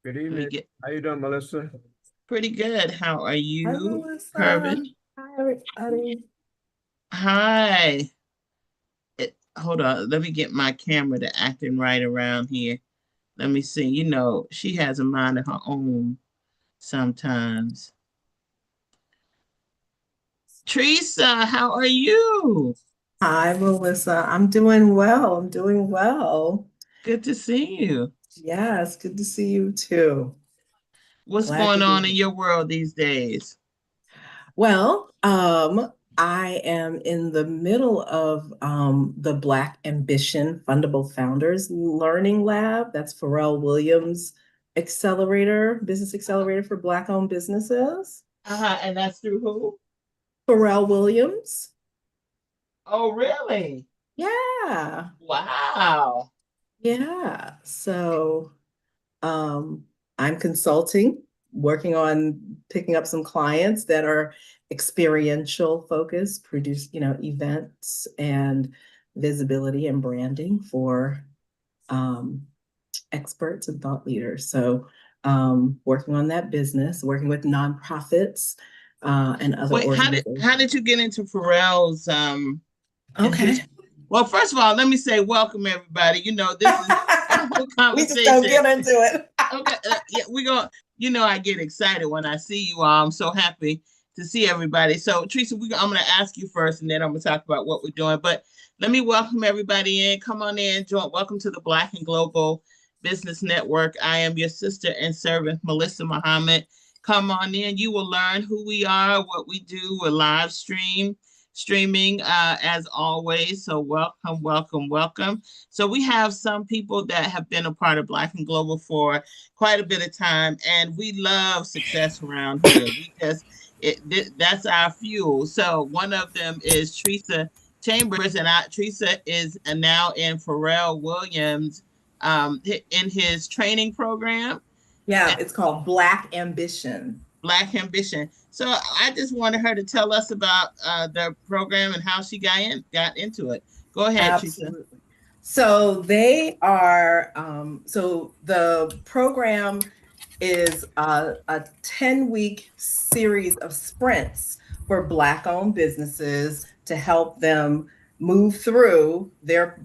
Good Let me evening. get How you doing, Melissa? pretty good. How are Hi, you, Melissa. Kervin? Hi, everybody. Hi. Hold on. Let me get my camera to acting right around here. Let me see. She has a mind of her own sometimes. Teresa, how are you? Hi, Melissa. I'm doing well. I'm doing well. Good to see you. Yes, good to see you too. What's Glad to going be on in here. your world these days? Well, I am in the middle of the Black Ambition Fundable Founders Learning Lab. That's Pharrell Williams Business Accelerator for Black-owned businesses. And that's through who? Pharrell Williams. Oh, really? Yeah. Wow. Yeah. So Um, I'm consulting, working on picking up some clients that are experiential focused, produce, events and visibility and branding for um, experts and thought leaders. So working on that business, working with nonprofits and other Wait, how organizations. did you get into Pharrell's and his Okay. well, first of all, let me say welcome everybody. This is wonderful We just don't conversation. get into it. Okay, yeah, we go. I get excited when I see you all. I'm so happy to see everybody. So, Teresa, I'm going to ask you first, and then I'm going to talk about what we're doing. But let me welcome everybody in. Come on in. Join. Welcome to the Black and Global Business Network. I am your sister and servant, Melissa Muhammad. Come on in. You will learn who we are, what we do. We're streaming as always. So, welcome, welcome, welcome. So we have some people that have been a part of Black and Global for quite a bit of time, and we love success around here. That's our fuel. So one of them is Teresa Chambers, and Teresa is now in Pharrell Williams in his training program, Yeah, it's called Black Ambition. Black Ambition. So I just wanted her to tell us about the program and how she got into it. Go ahead, Teresa. Absolutely. So they are, so the program is a 10-week series of sprints for Black-owned businesses to help them move through their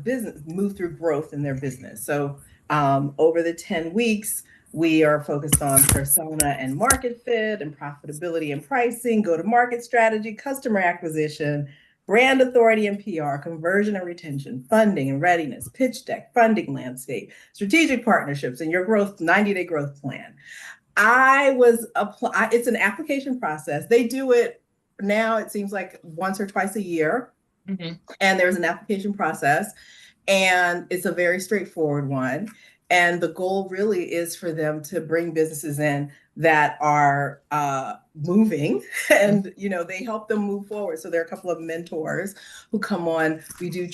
business, move through growth in their business. So over the 10 weeks, we are focused on persona and market fit and profitability and pricing, go-to-market strategy, customer acquisition, brand authority and PR, conversion and retention, funding and readiness, pitch deck, funding landscape, strategic partnerships, and your growth 90-day growth plan. It's an application process. They do it now, it seems like once or twice a year. Mm-hmm. And there's an application process, and it's a very straightforward one. And the goal really is for them to bring businesses in that are moving, and they help them move forward. So there are a couple of mentors who come on. We do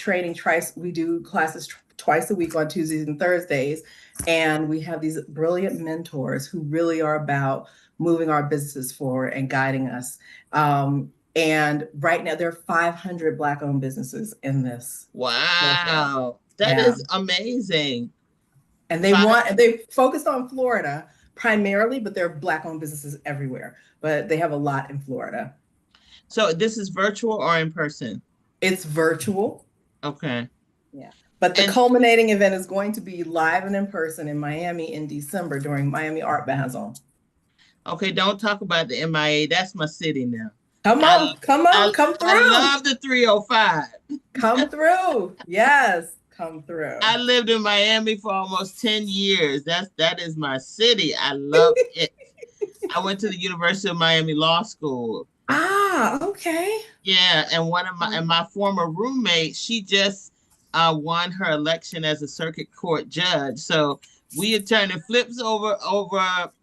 we do classes twice a week on Tuesdays and Thursdays, and we have these brilliant mentors who really are about moving our businesses forward and guiding us. And right now, there are 500 Black-owned businesses in this program. Wow, that Yeah. is amazing. And Five. they focused on Florida primarily, but there are Black-owned businesses everywhere. But they have a lot in Florida. So this is virtual or in person? It's virtual. Okay. Yeah. But the And culminating event is going to be live and in person in Miami in December during Miami Art Basel. okay, don't talk about the MIA. That's my city now. Come I on, come on, I come I through. love the 305. Come through. Yes, come through. I lived in Miami for almost 10 years. That is my city. I love it. I went to the University of Miami Law School. Ah, okay. Yeah, and my former roommate, she just won her election as a circuit court judge. So we are turning flips over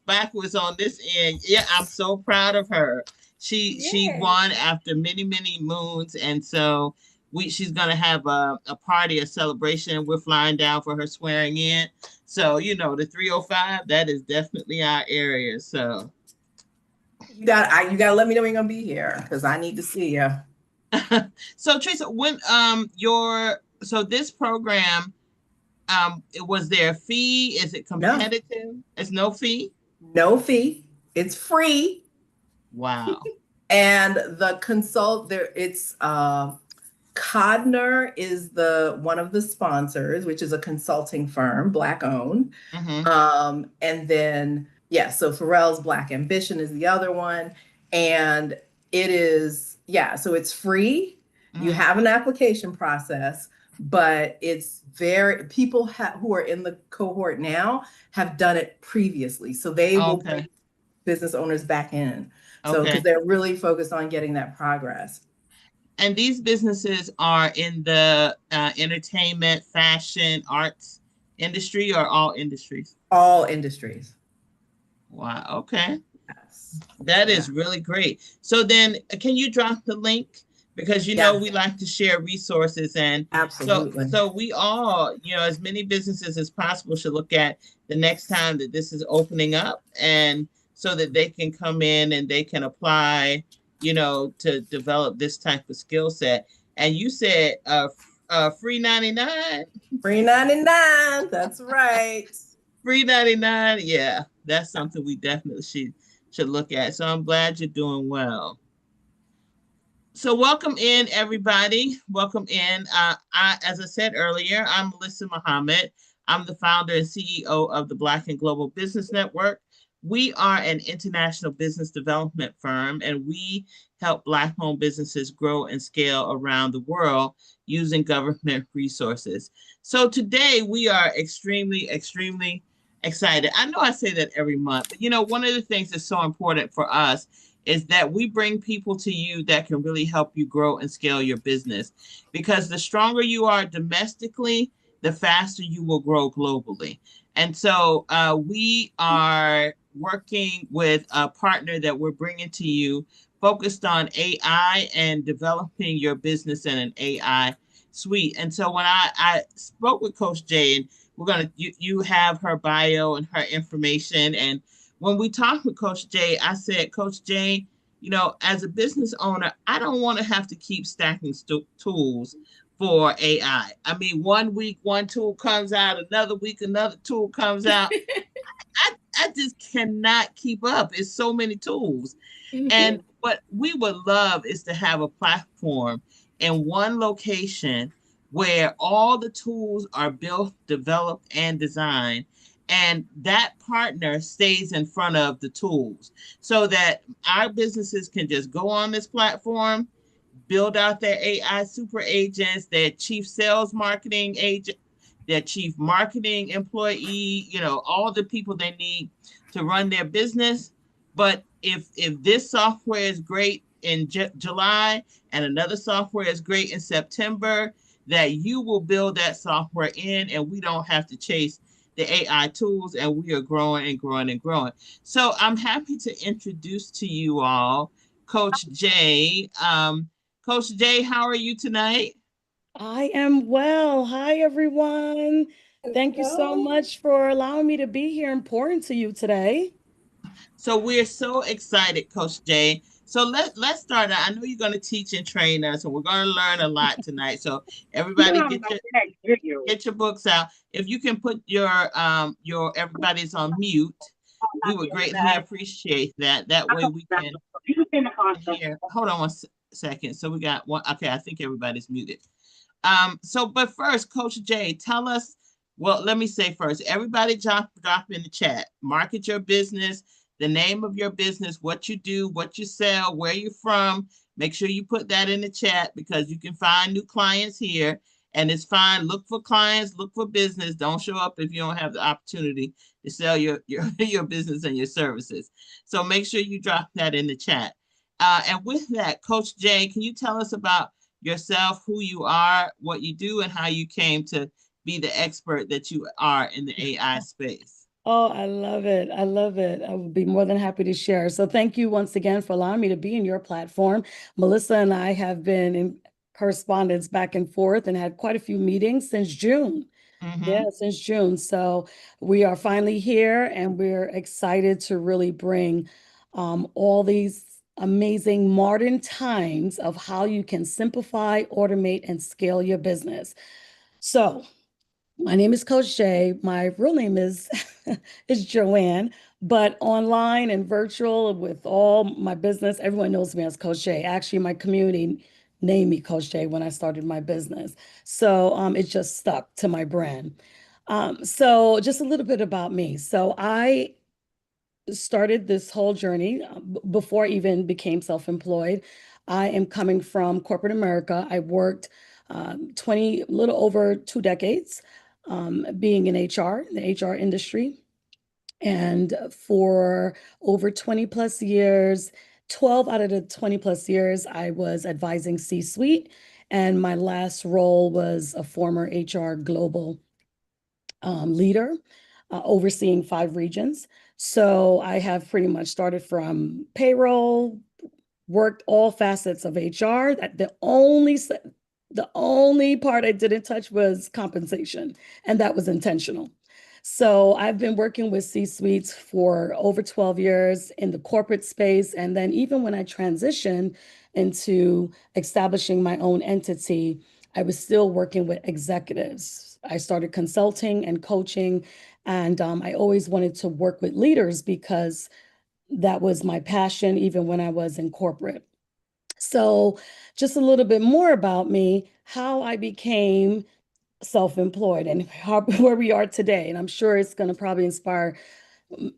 backwards on this end. Yeah, I'm so proud of her. She Yeah. won after many moons, and so she's gonna have a party, a celebration. We're flying down for her swearing in. So the 305, that is definitely our area. So You gotta let me know when you're gonna be here because I need to see you. so Teresa, when this program, Was there a fee? Is it No, competitive? It's no fee? no fee. It's free. Wow. And the consult there, it's Codner is the one of the sponsors, which is a consulting firm, Black owned. Mm-hmm. And then yeah, so Pharrell's Black Ambition is the other one. And it is, yeah, so it's free. You Mm-hmm. have an application process, but it's very people who are in the cohort now have done it previously. So they will bring Okay. business owners back in. So because Okay. they're really focused on getting that progress. And these businesses are in the entertainment, fashion, arts industry or all industries? All industries. Wow. Okay. Yes. That Yeah. is really great. So then can you drop the link? Because Yeah. we like to share resources, and Absolutely. so we all, as many businesses as possible should look at the next time that this is opening up, and so that they can come in and they can apply, to develop this type of skill set. And you said free 99? Free 99. That's right. Free 99. Yeah, that's something we definitely should look at. So I'm glad you're doing well. So welcome in, everybody. Welcome in. As I said earlier, I'm Melissa Muhammad. I'm the founder and CEO of the Black and Global Business Network. We are an international business development firm, and we help Black-owned businesses grow and scale around the world using government resources. So today we are extremely, extremely excited. I know I say that every month, but one of the things that's so important for us is that we bring people to you that can really help you grow and scale your business. Because the stronger you are domestically, the faster you will grow globally. And so we are working with a partner that we're bringing to you focused on AI and developing your business in an AI suite. And so when I spoke with Coach Jay, and you have her bio and her information, and when we talked with Coach Jay, I said, Coach Jay, as a business owner, I don't want to have to keep stacking tools for AI. I mean, one week one tool comes out, another week another tool comes out. I just cannot keep up. It's so many tools. And what we would love is to have a platform in one location where all the tools are built, developed, and designed. And that partner stays in front of the tools so that our businesses can just go on this platform, build out their AI super agents, their chief sales marketing agent, their chief marketing employee, all the people they need to run their business. But if this software is great in July and another software is great in September, that you will build that software in, and we don't have to chase the AI tools, and we are growing and growing and growing. So I'm happy to introduce to you all Coach Jay. Coach Jay, how are you tonight? I am well. Hi, everyone. Thank you so Hello. much for allowing me to be here and pouring to you today. So we're so excited, Coach Jay. So let's start out. I know you're going to teach and train us, and we're going to learn a lot tonight. So everybody, get your books out. If you can put your everybody's on mute, we would greatly appreciate that. That way we can hear. Hold on second. So we got one. Okay, I think everybody's muted. But first, Coach Jay, tell us. Well, let me say first, everybody drop in the chat. Market your business, the name of your business, what you do, what you sell, where you're from. Make sure you put that in the chat because you can find new clients here. And it's fine. Look for clients, look for business. Don't show up if you don't have the opportunity to sell your business and your services. So make sure you drop that in the chat. And with that, Coach Jay, can you tell us about yourself, who you are, what you do, and how you came to be the expert that you are in the AI space? Oh, I love it. I love it. I would be more than happy to share. So thank you once again for allowing me to be in your platform. Melissa and I have been in correspondence back and forth and had quite a few meetings since June. Mm-hmm. Yeah, since June. So we are finally here and we're excited to really bring all these amazing modern times of how you can simplify, automate, and scale your business. So My name is Coach Jay. My real name is is Joanne, but online and virtual with all my business, everyone knows me as Coach Jay. Actually, my community named me Coach Jay when I started my business. So it just stuck to my brand. So just a little bit about me. So I started this whole journey before I even became self-employed. I am coming from corporate America. I worked 20, little over 2 decades being in HR, the HR industry. And for over 20 plus years, 12 out of the 20 plus years, I was advising C-suite. And my last role was a former HR global leader, overseeing 5 regions. So I have pretty much started from payroll, worked all facets of HR. That the only part I didn't touch was compensation, and that was intentional. So I've been working with C-suites for over 12 years in the corporate space. And then even when I transitioned into establishing my own entity, I was still working with executives. I started consulting and coaching, and I always wanted to work with leaders because that was my passion, even when I was in corporate. So, just a little bit more about me, how I became self-employed and where we are today. And I'm sure it's going to probably inspire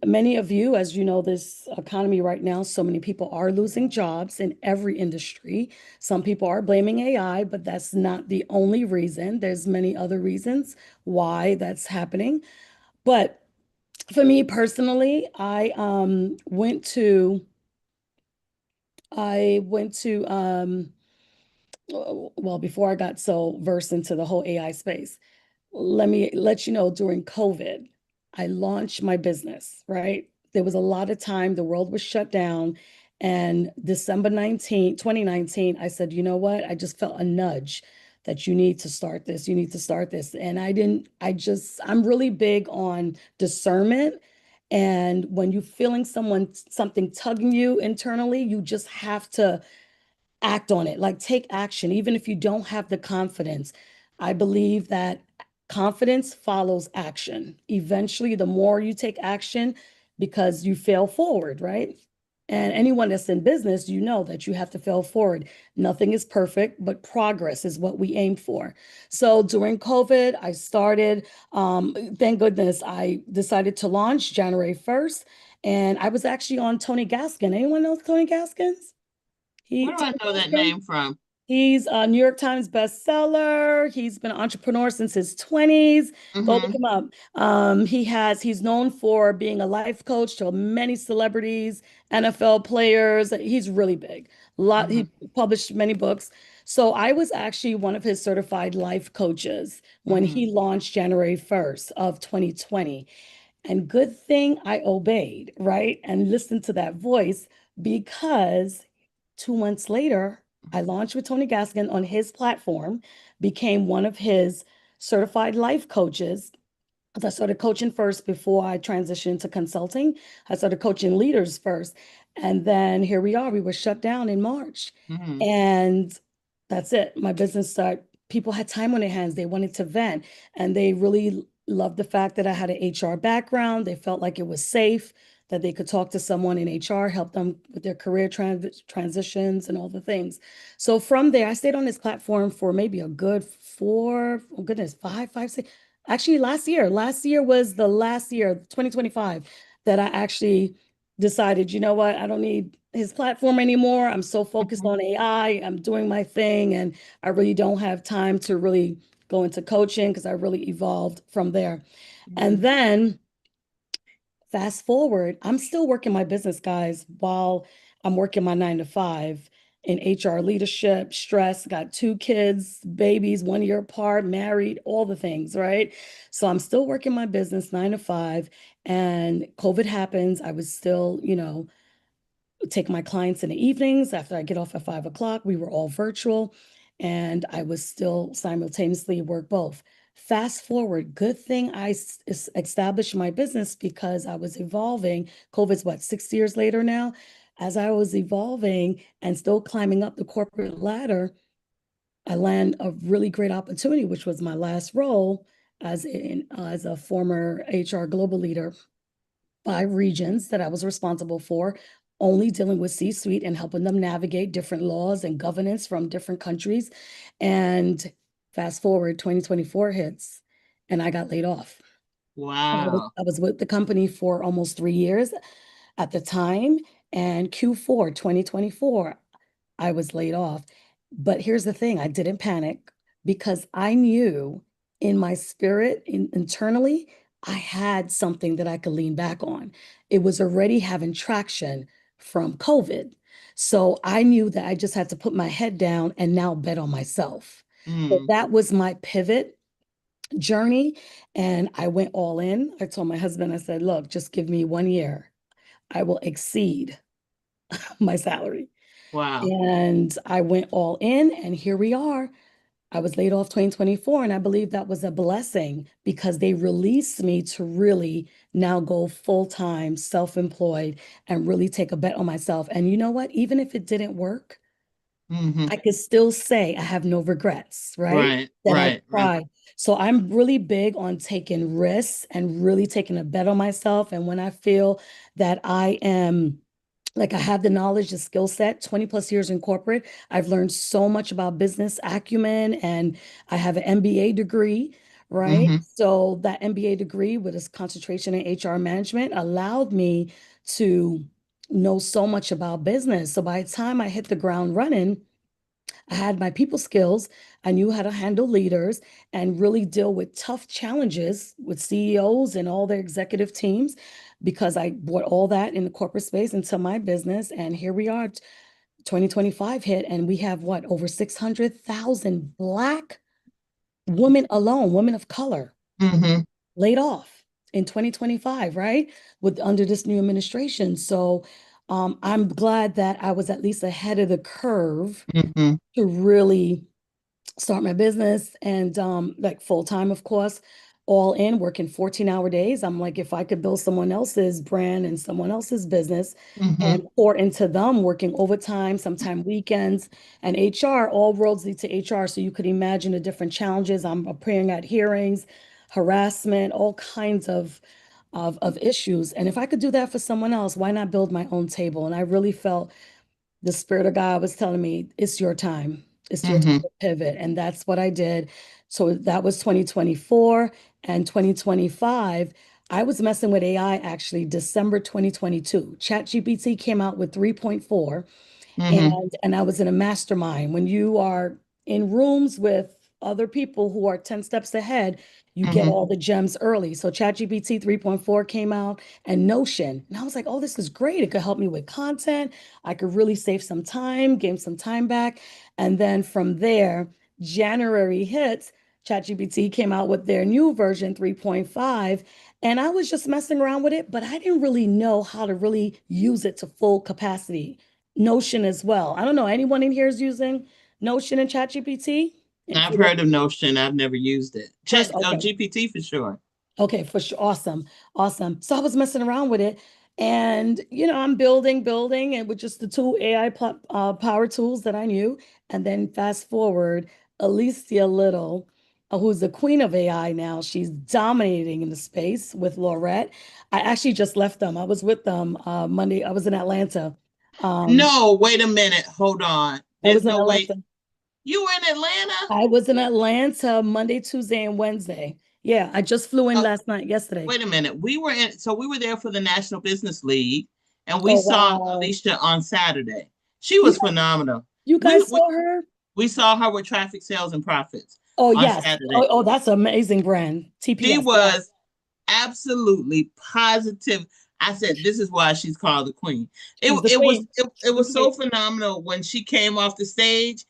many of you. As you know, this economy right now, so many people are losing jobs in every industry. Some people are blaming AI, but that's not the only reason. There's many other reasons why that's happening. But for me personally, I went to well, before I got so versed into the whole AI space, let me let you know, during COVID, I launched my business, right? There was a lot of time, the world was shut down. And December 2019, I said, you know what? I just felt a nudge that you need to start this. You need to start this. And I'm really big on discernment. And when you're feeling something tugging you internally, you just have to act on it, like take action, even if you don't have the confidence. I believe that confidence follows action. Eventually, the more you take action, because you fail forward, right? And anyone that's in business, you know that you have to fail forward. Nothing is perfect, but progress is what we aim for. So during COVID, I started, thank goodness, I decided to launch January 1st. And I was actually on Tony Gaskin. Anyone know Tony Gaskins? Where do I Tony know that Gaskin, name from? he's a New York Times bestseller. He's been an entrepreneur since his 20s. Go look Mm-hmm. him up. He's known for being a life coach to many celebrities, NFL players. He's really big. Mm-hmm. He published many books. So I was actually one of his certified life coaches when Mm-hmm. he launched January 1st of 2020. And good thing I obeyed, right? And listened to that voice, because 2 months later, I launched with Tony Gaskin on his platform, became one of his certified life coaches. I started coaching first before I transitioned to consulting. I started coaching leaders first. And then here we are. We were shut down in March. Mm-hmm. And that's it. My business started, people had time on their hands. They wanted to vent. And they really loved the fact that I had an HR background. They felt like it was safe, that they could talk to someone in HR, help them with their career transitions and all the things. So from there, I stayed on this platform for maybe a good four, oh goodness, five, 6. Actually, last year was the last year, 2025, that I actually decided, you know what, I don't need his platform anymore. I'm so focused on AI. I'm doing my thing, and I really don't have time to really go into coaching, because I really evolved from there. And then fast forward, I'm still working my business, guys, while I'm working my 9 to 5 in HR leadership, stress, got 2 kids, babies, 1 year apart, married, all the things, right? So I'm still working my business 9 to 5, and COVID happens. I was still, take my clients in the evenings after I get off at 5 o'clock. We were all virtual, and I was still simultaneously work both. Fast forward, good thing established my business, because I was evolving. COVID's what, 6 years later now? As I was evolving and still climbing up the corporate ladder, I land a really great opportunity, which was my last role as a former HR global leader, 5 regions that I was responsible for, only dealing with C-suite and helping them navigate different laws and governance from different countries. And fast forward, 2024 hits, and I got laid off. Wow. I was with the company for almost 3 years at the time, and Q4 2024, I was laid off. But here's the thing, I didn't panic because I knew in my spirit, internally, I had something that I could lean back on. It was already having traction from COVID. So I knew that I just had to put my head down and now bet on myself. So Mm. that was my pivot journey. And I went all in. I told my husband, I said, look, just give me 1 year. I will exceed my salary. Wow. And I went all in, and here we are. I was laid off 2024, and I believe that was a blessing because they released me to really now go full-time, self-employed, and really take a bet on myself. And you know what? Even if it didn't work, Hmm. I could still say I have no regrets, right? Right, That I right, right. tried. So I'm really big on taking risks and really taking a bet on myself. And when I feel that I am like I have the knowledge, the skill set, 20 plus years in corporate. I've learned so much about business acumen, and I have an MBA degree, right? Hmm. So that MBA degree with its concentration in HR management allowed me to know so much about business. So by the time I hit the ground running, I had my people skills. I knew how to handle leaders and really deal with tough challenges with CEOs and all their executive teams because I brought all that in the corporate space into my business. And here we are, 2025 hit, and we have what, over 600,000 Black women alone, women of color, Hmm. laid off in 2025, right? With under this new administration. So I'm glad that I was at least ahead of the curve Hmm. to really start my business and like full time, of course, all in working 14-hour days. I'm like, if I could build someone else's brand and someone else's business Hmm. and pour into them, working overtime, sometime weekends, and HR, all roads lead to HR. So you could imagine the different challenges. I'm appearing at hearings, harassment, all kinds of issues. And if I could do that for someone else, why not build my own table? And I really felt the spirit of God was telling me, it's your time. It's your time Hmm. to pivot. And that's what I did. So that was 2024 and 2025. I was messing with AI actually December 2022. ChatGPT came out with 3.4, Hmm. and I was in a mastermind. When you are in rooms with other people who are 10 steps ahead, you get Hmm. all the gems early. So ChatGPT 3.4 came out and Notion. And I was like, oh, this is great. It could help me with content. I could really save some time, gain some time back. And then from there, January hits, ChatGPT came out with their new version 3.5. And I was just messing around with it, but I didn't really know how to really use it to full capacity. Notion as well. I don't know, anyone in here is using Notion and ChatGPT? If I've you heard of Notion. I've never used it. okay. GPT for sure. Okay, for sure. Awesome. Awesome. So I was messing around with it. And, I'm building, and with just the two AI power tools that I knew. And then fast forward, Alicia Little, who's the queen of AI now, she's dominating in the space with Laurette. I actually just left them. I was with them Monday. I was in Atlanta. Um, No, wait a minute. Hold on. I There's was in no way. Atlanta. You were in Atlanta? I was in Atlanta Monday, Tuesday, and Wednesday. Yeah, I just flew in Oh, last night, yesterday. wait a minute. We were there for the National Business League, and we Oh, saw wow. Alicia on Saturday. She You was guys, phenomenal. you We, guys we saw her? we saw her with Traffic Sales and Profits Oh, on yes. Saturday. Oh, that's an amazing brand. She TPS. Yeah. was absolutely positive. I said, "This is why she's called the Queen." It She's the it was queen. it The was queen. so phenomenal when she came off the stage.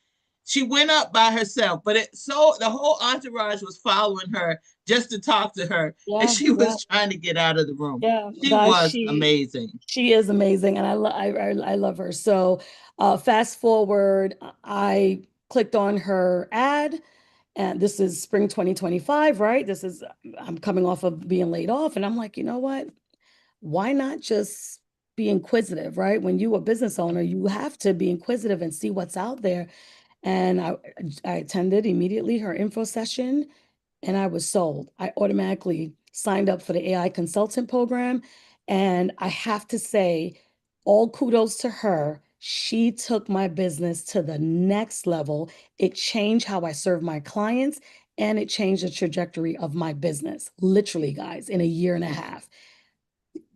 She went up by herself, but the whole entourage was following her just to talk to her, and Yeah, she yeah, was trying to get out of the room. yeah. She Guys, was she amazing. she is amazing, and I love her. So, fast forward, I clicked on her ad. And this is spring 2025, right? I'm coming off of being laid off. And I'm like, you know what? Why not just be inquisitive, right? When you a business owner, you have to be inquisitive and see what's out there. And I attended immediately her info session, and I was sold. I automatically signed up for the AI consultant program. And I have to say, all kudos to her. She took my business to the next level. It changed how I serve my clients and it changed the trajectory of my business. Literally, guys, in a year and a half.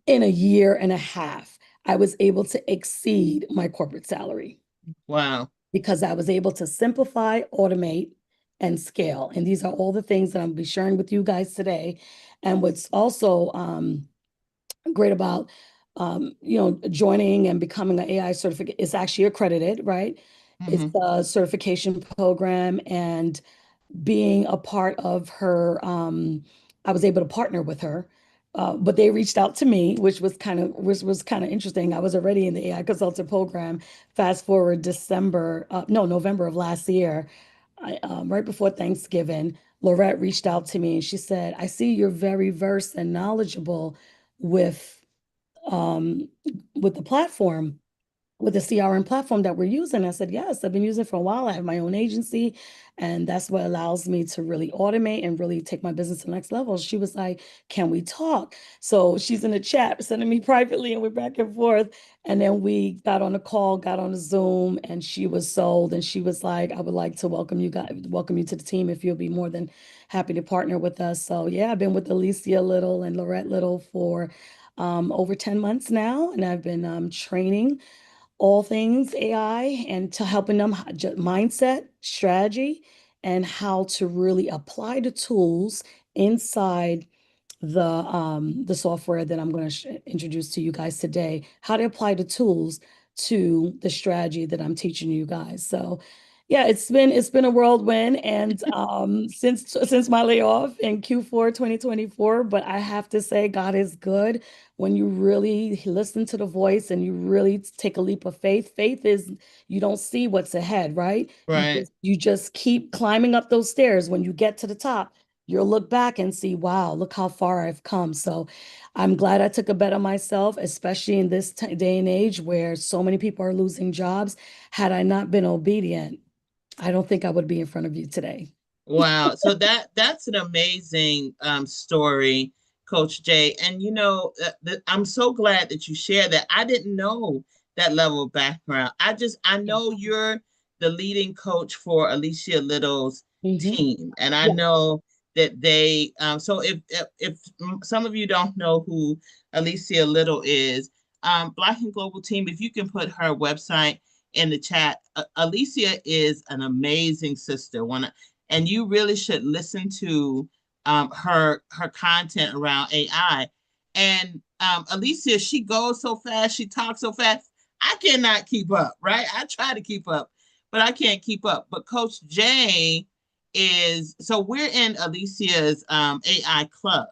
In a year and a half, I was able to exceed my corporate salary. Wow. Because I was able to simplify, automate, and scale. And these are all the things that I'm going to be sharing with you guys today. And what's also great about joining and becoming an AI certificate is actually accredited, right? It's a certification program, and being a part of her, I was able to partner with her. But they reached out to me, which was kind of interesting. I was already in the AI consultant program. Fast forward November of last year, right before Thanksgiving, Laurette reached out to me and she said, "I see you're very versed and knowledgeable with um, with the platform." With the CRM platform that we're using. I said, yes, I've been using it for a while. I have my own agency, and that's what allows me to really automate and really take my business to the next level. She was like, can we talk? So she's in the chat, sending me privately, and we're back and forth. And then we got on a call, got on a Zoom, and she was sold. And she was like, I would like to welcome you to the team if you'll be more than happy to partner with us. So yeah, I've been with Alicia Little and Laurette Little for over 10 months now, and I've been training all things AI and to helping them mindset, strategy, and how to really apply the tools inside the software that I'm going to introduce to you guys today, how to apply the tools to the strategy that I'm teaching you guys. So yeah, it's been a whirlwind, and since my layoff in Q4 2024, but I have to say God is good when you really listen to the voice and you really take a leap of faith. Faith is you don't see what's ahead, right? Right. You just keep climbing up those stairs. When you get to the top, you'll look back and see, wow, look how far I've come. So I'm glad I took a bet on myself, especially in this day and age where so many people are losing jobs. Had I not been obedient, I don't think I would be in front of you today. Wow. So that's an amazing story, Coach Jay. And I'm so glad that you shared that. I didn't know that level of background. I know you're the leading coach for Alicia Little's Mhm. team, and I Yeah. know that they. So if some of you don't know who Alicia Little is, Black and Global Team, if you can put her website in the chat. Alicia is an amazing sister. And you really should listen to her content around AI. And Alicia, she goes so fast, she talks so fast. I cannot keep up, right? I try to keep up, but I can't keep up. But Coach Jay so we're in Alicia's AI club.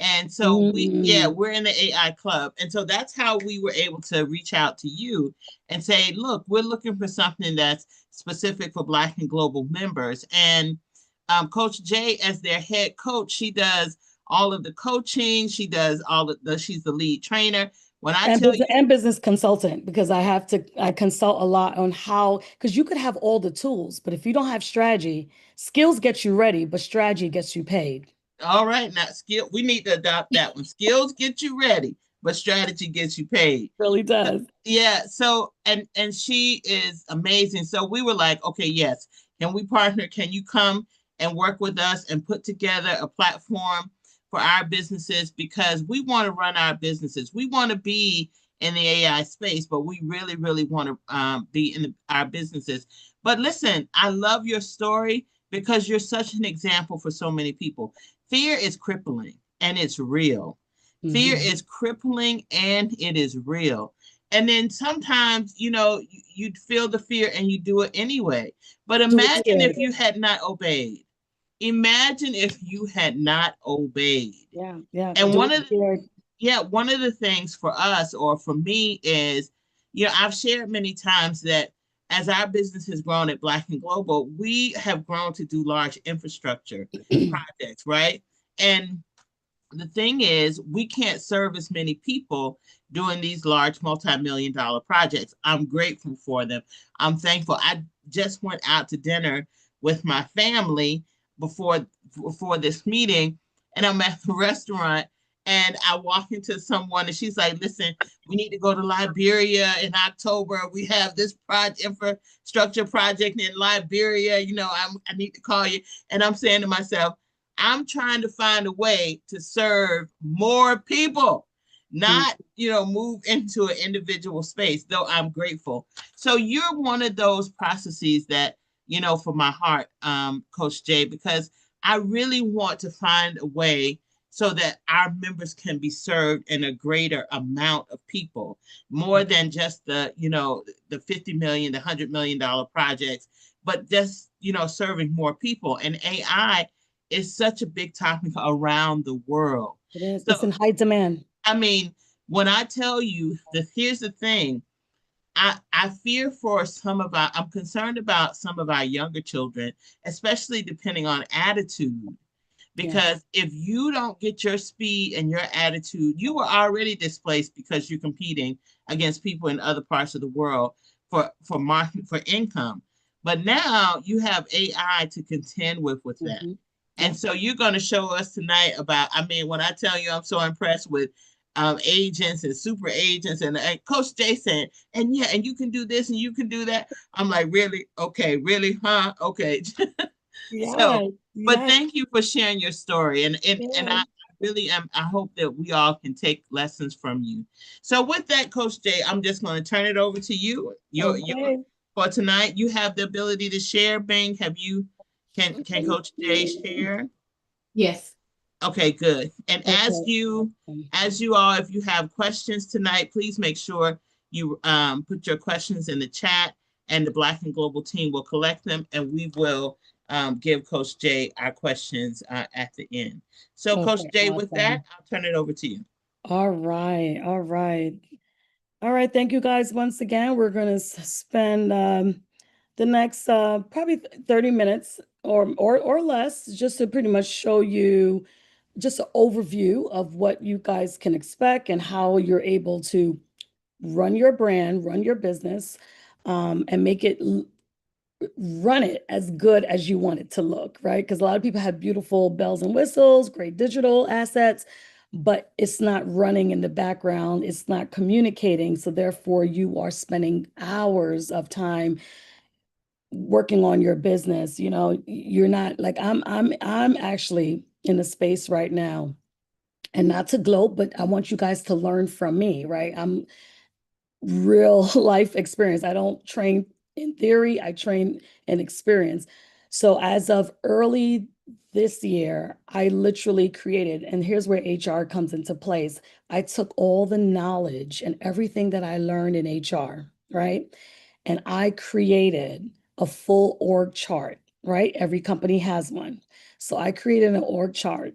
And so Mm. we're in the AI club. And so that's how we were able to reach out to you and say, look, we're looking for something that's specific for Black and Global members. And Coach Jay, as their head coach, she does all of the coaching. She does she's the lead trainer. When I And tell you, business consultant, because I consult a lot on how, because you could have all the tools, but if you don't have strategy, skills get you ready, but strategy gets you paid. all right, now we need to adopt that one. Skills get you ready, but strategy gets you paid. Really does. Yeah, so and she is amazing. So we were like, okay, yes, can we partner? Can you come and work with us and put together a platform for our businesses? Because we want to run our businesses. We want to be in the AI space, but we really, really want to be in our businesses. But listen, I love your story because you're such an example for so many people. Fear is crippling and it's real. Fear Mhm. is crippling and it is real. And then sometimes, you'd feel the fear and you do it anyway. But Do it imagine if scared. you had not obeyed. Imagine if you had not obeyed. Yeah, yeah. And Do it scared. one of the things for us or for me is, I've shared many times that as our business has grown at Black and Global, we have grown to do large infrastructure projects, right? And the thing is, we can't serve as many people doing these large multi-million dollar projects. I'm grateful for them. I'm thankful. I just went out to dinner with my family, before this meeting, and I'm at the restaurant, and I walk into someone, and she's like, "Listen, we need to go to Liberia in October. We have this project, infrastructure project in Liberia. I need to call you." And I'm saying to myself, I'm trying to find a way to serve more people, not, move into an individual space, though I'm grateful. So you're one of those processes that, for my heart, Coach Jay, because I really want to find a way so that our members can be served in a greater amount of people, more than just the 50 million, the $100 million projects, but just, serving more people. And AI is such a big topic around the world. It is. So, It's in high demand. I mean, when I tell you that, here's the thing, I fear for I'm concerned about some of our younger children, especially depending on attitude. Because if you don't get your speed and your attitude, you were already displaced because you're competing against people in other parts of the world for income. But now you have AI to contend with that. Mm-hmm. And so you're going to show us tonight about, when I tell you I'm so impressed with agents and super agents and Coach Jason, and you can do this and you can do that. I'm like, really? Okay, really? Huh? Okay. So, but thank you for sharing your story. And I really am, I hope that we all can take lessons from you. So with that, Coach Jay, I'm just going to turn it over to you. For tonight, you have the ability to share. Bing, can Coach Jay share? Yes. Okay, good. And as you all, if you have questions tonight, please make sure you put your questions in the chat, and the Black and Global team will collect them, and we will give Coach Jay our questions at the end. So Coach Jay, with that, I'll turn it over to you. All right. All right. All right. Thank you guys once again. We're going to spend the next probably 30 minutes or less, just to pretty much show you just an overview of what you guys can expect and how you're able to run your brand, run your business, and make it run it as good as you want it to look, right? Because a lot of people have beautiful bells and whistles, great digital assets, but it's not running in the background. It's not communicating. So therefore, you are spending hours of time working on your business. You're not like I'm actually in a space right now, and not to gloat, but I want you guys to learn from me, right? I'm real life experience. I don't train in theory, I train in experience. So as of early this year, I literally created, and here's where HR comes into place. I took all the knowledge and everything that I learned in HR, right? And I created a full org chart, right? Every company has one. So I created an org chart,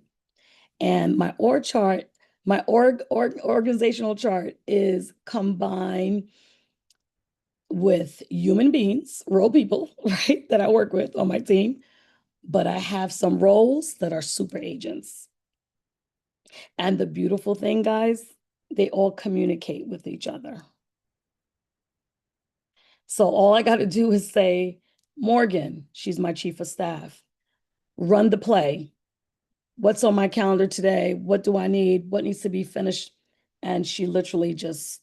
and my org chart, my organizational chart is combined with human beings, real people, right, that I work with on my team, but I have some roles that are super agents. And the beautiful thing, guys, they all communicate with each other. So all I got to do is say, Morgan, she's my chief of staff, run the play. What's on my calendar today? What do I need? What needs to be finished? And she literally just,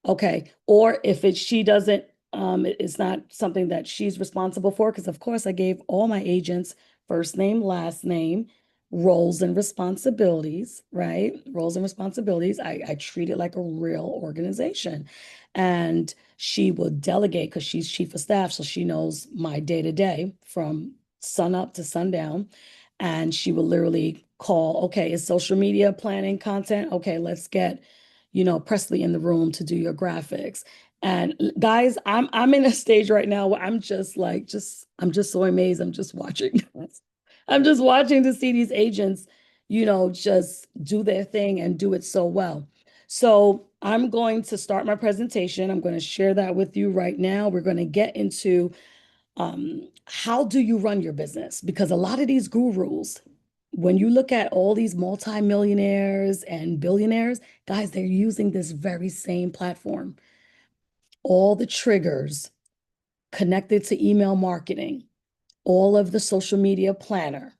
okay. Or if she doesn't, it's not something that she's responsible for, because of course I gave all my agents first name, last name, roles and responsibilities, right? Roles and responsibilities. I treat it like a real organization. And she will delegate because she's chief of staff. So she knows my day-to-day from sun up to sundown. And she will literally call, okay, is social media planning content? Okay, let's get, Presley in the room to do your graphics. And guys, I'm in a stage right now where I'm just like, I'm just so amazed. I'm just watching. I'm just watching to see these agents, just do their thing and do it so well. So I'm going to start my presentation. I'm going to share that with you right now. We're going to get into how do you run your business? Because a lot of these gurus, when you look at all these multimillionaires and billionaires, guys, they're using this very same platform. All the triggers connected to email marketing, all of the social media planner,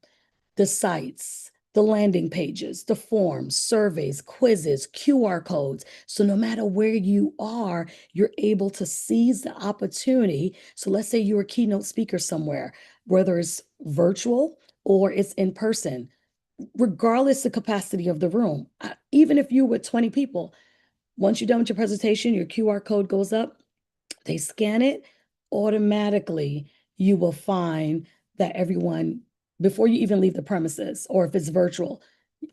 the sites, the landing pages, the forms, surveys, quizzes, QR codes. So no matter where you are, you're able to seize the opportunity. So let's say you're a keynote speaker somewhere, whether it's virtual or it's in person, regardless the capacity of the room. Even if you're with 20 people, once you're done with your presentation, your QR code goes up, they scan it, automatically you will find that everyone, before you even leave the premises, or if it's virtual,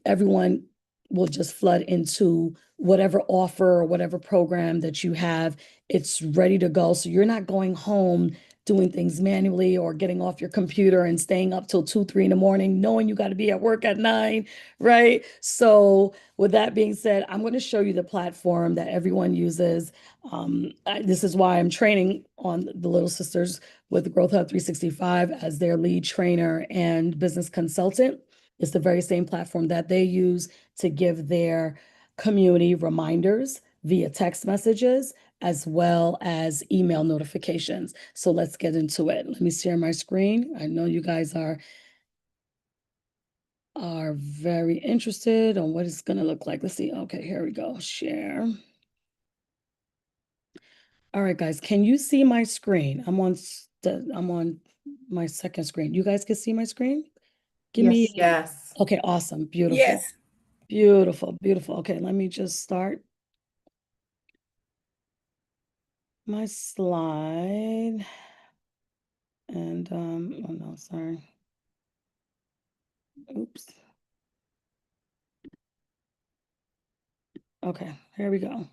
everyone will just flood into whatever offer or whatever program that you have. It's ready to go. So you're not going home doing things manually or getting off your computer and staying up till 2, 3 in the morning, knowing you got to be at work at 9, right? So with that being said, I'm going to show you the platform that everyone uses. This is why I'm training on the Little Sisters with Growth Hub 365 as their lead trainer and business consultant. It's the very same platform that they use to give their community reminders via text messages as well as email notifications. So let's get into it. Let me share my screen. I know you guys are very interested on what it's going to look like. Let's see. Okay, here we go. Share. All right, guys, can you see my screen? I'm on my second screen. You guys can see my screen? Give me. Yes. Okay, awesome. Beautiful. Yes. Beautiful, beautiful. Okay, let me just start my slide. And oh no, sorry. Oops. Okay, here we go.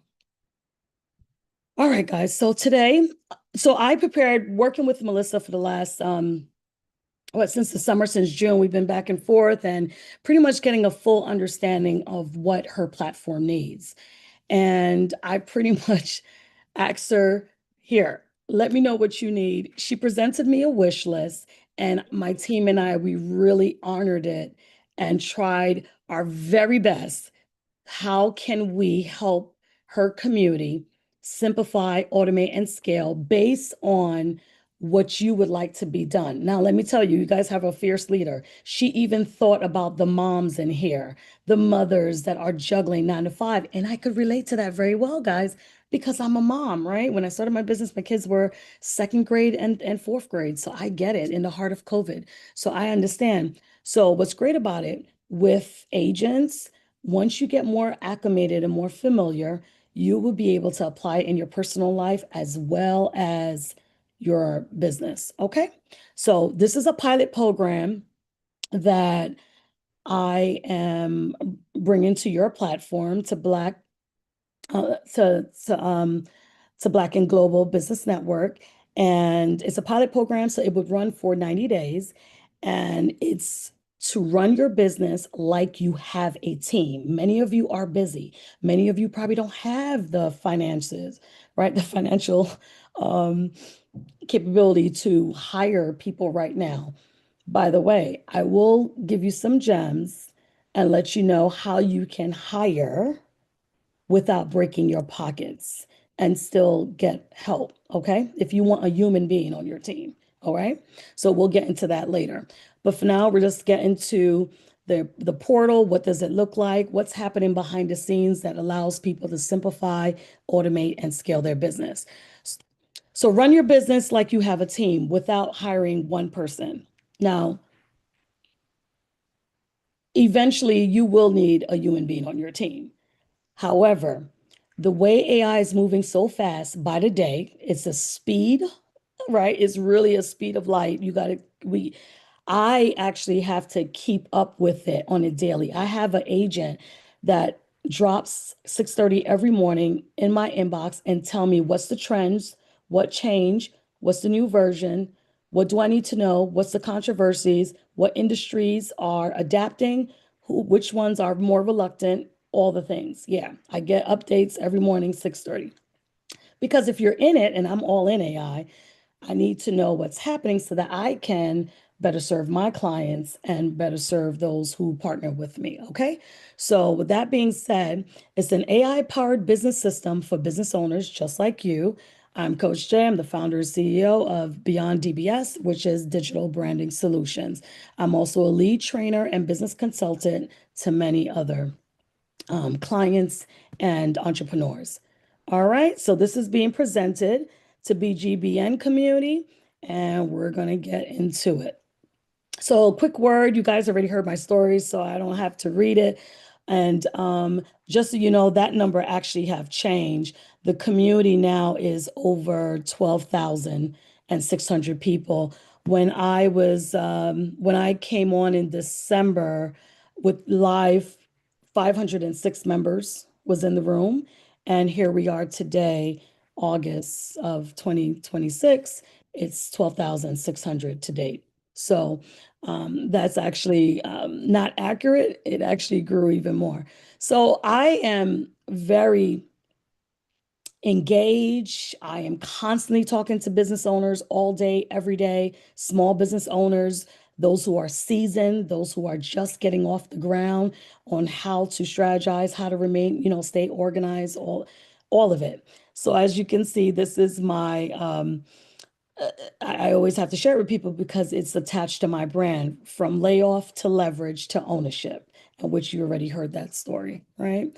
All right, guys. So today, I prepared working with Melissa for the last since the summer, since June, we've been back and forth and pretty much getting a full understanding of what her platform needs. And I pretty much asked her, here, let me know what you need. She presented me a wish list, and my team and I, we really honored it and tried our very best. How can we help her community simplify, automate, and scale based on what you would like to be done? Now, let me tell you, you guys have a fierce leader. She even thought about the moms in here, the mothers that are juggling 9 to 5. And I could relate to that very well, guys, because I'm a mom, right? When I started my business, my kids were 2nd grade and 4th grade. So I get it in the heart of COVID. So I understand. So what's great about it with agents, once you get more acclimated and more familiar, you will be able to apply it in your personal life as well as your business. Okay. So this is a pilot program that I am bringing to your platform to Black to Black and Global Business Network. And it's a pilot program, so it would run for 90 days. And it's to run your business like you have a team. Many of you are busy. Many of you probably don't have the finances, right? The financial capability to hire people right now. By the way, I will give you some gems and let you know how you can hire without breaking your pockets and still get help, okay? If you want a human being on your team, all right? So we'll get into that later. But for now, we're just getting to the portal. What does it look like? What's happening behind the scenes that allows people to simplify, automate, and scale their business? So run your business like you have a team without hiring one person. Now, eventually you will need a human being on your team. However, the way AI is moving so fast by the day, it's a speed, right? It's really a speed of light. I actually have to keep up with it on a daily. I have an agent that drops 6:30 every morning in my inbox and tell me what's the trends, what change, what's the new version, what do I need to know, what's the controversies, what industries are adapting, which ones are more reluctant, all the things. Yeah, I get updates every morning, 6:30. Because if you're in it, and I'm all in AI, I need to know what's happening so that I can better serve my clients and better serve those who partner with me. Okay. So, with that being said, it's an AI powered business system for business owners just like you. I'm Coach Jay. I'm the founder and CEO of Beyond DBS, which is Digital Branding Solutions. I'm also a lead trainer and business consultant to many other clients and entrepreneurs. All right, so this is being presented to BGBN community, and we're going to get into it. So, quick word, you guys already heard my story, so I don't have to read it. And just so you know, that number actually have changed. The community now is over 12,600 people. When I came on in December with live, 506 members was in the room. And here we are today, August of 2026, it's 12,600 to date. So that's actually not accurate. It actually grew even more. So I am very engaged. I am constantly talking to business owners all day, every day, small business owners, those who are seasoned, those who are just getting off the ground on how to strategize, how to remain, stay organized, all of it. So as you can see, this is my I always have to share it with people because it's attached to my brand, from layoff to leverage to ownership, in which you already heard that story, right?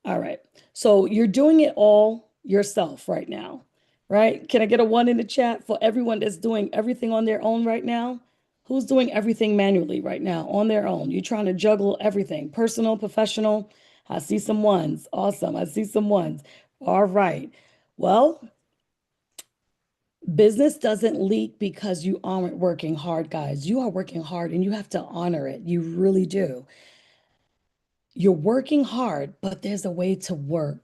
All right. So you're doing it all yourself right now, right? Can I get a one in the chat for everyone that's doing everything on their own right now? Who's doing everything manually right now on their own? You're trying to juggle everything, personal, professional. I see some ones. Awesome. I see some ones. All right. Well, business doesn't leak because you aren't working hard, guys. You are working hard and you have to honor it. You really do. You're working hard, but there's a way to work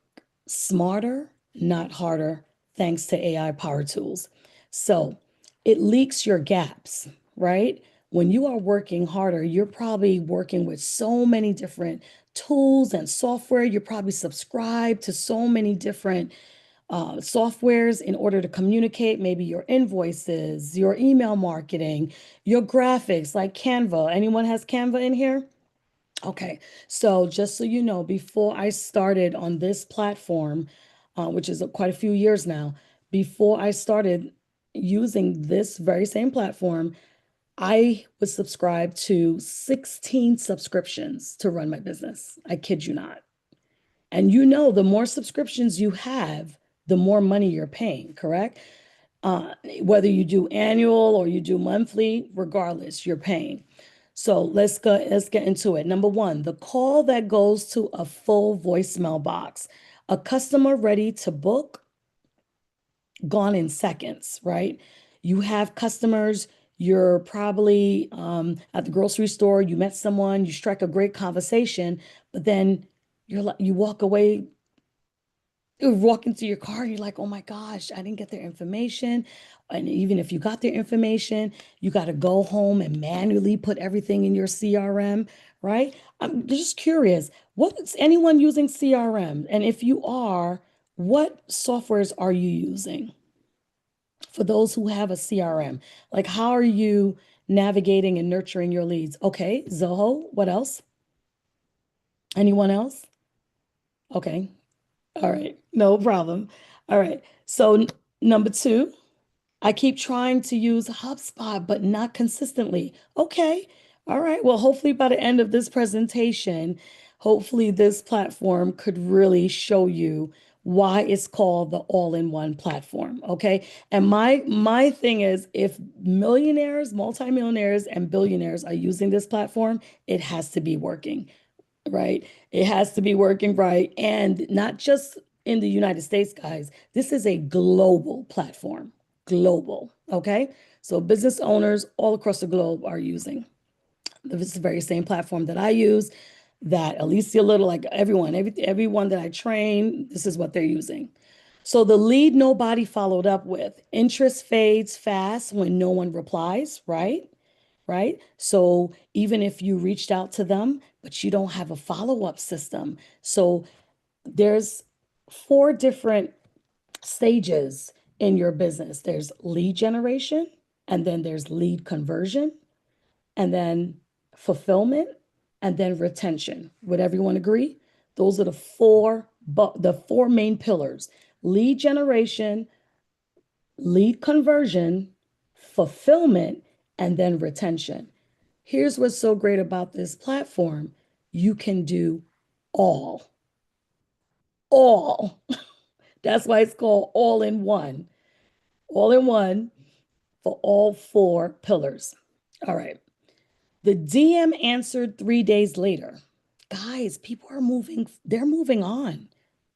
smarter, not harder, thanks to AI power tools. So it leaks your gaps, right? When you are working harder, you're probably working with so many different tools and software. You're probably subscribed to so many different softwares in order to communicate maybe your invoices, your email marketing, your graphics like Canva. Anyone has Canva in here? Okay, so just so you know, before I started on this platform, which is quite a few years now, before I started using this very same platform, I was subscribed to 16 subscriptions to run my business. I kid you not. And the more subscriptions you have, the more money you're paying, correct? Whether you do annual or you do monthly, regardless, you're paying. So let's get into it. Number one, the call that goes to a full voicemail box. A customer ready to book, gone in seconds, right? You have customers, you're probably at the grocery store, you met someone, you strike a great conversation, but then you walk away, you walk into your car, and you're like, oh my gosh, I didn't get their information. And even if you got their information, you got to go home and manually put everything in your CRM, right? I'm just curious, what's anyone using CRM? And if you are, what softwares are you using? For those who have a CRM, like how are you navigating and nurturing your leads? Okay, Zoho, what else? Anyone else? Okay. All right, no problem. All right, so number two, I keep trying to use HubSpot, but not consistently. Okay, all right. Well, hopefully by the end of this presentation, hopefully this platform could really show you why it's called the all-in-one platform. Okay, and my thing is, if millionaires, multimillionaires, and billionaires are using this platform, it has to be working, right? It has to be working right. And not just in the United States, guys. This is a global platform, global. Okay. So business owners all across the globe are using. This is the very same platform that I use, that Alicia Little, like everyone that I train, this is what they're using. So the lead nobody followed up with. Interest fades fast when no one replies, right? Right? So even if you reached out to them, but you don't have a follow-up system. So there's 4 different stages in your business. There's lead generation, and then there's lead conversion, and then fulfillment, and then retention. Would everyone agree? Those are the four main pillars: lead generation, lead conversion, fulfillment, and then retention. Here's what's so great about this platform. You can do all. All. That's why it's called all in one. All in one for all 4 pillars. All right. The DM answered 3 days later. Guys, people are moving, they're moving on.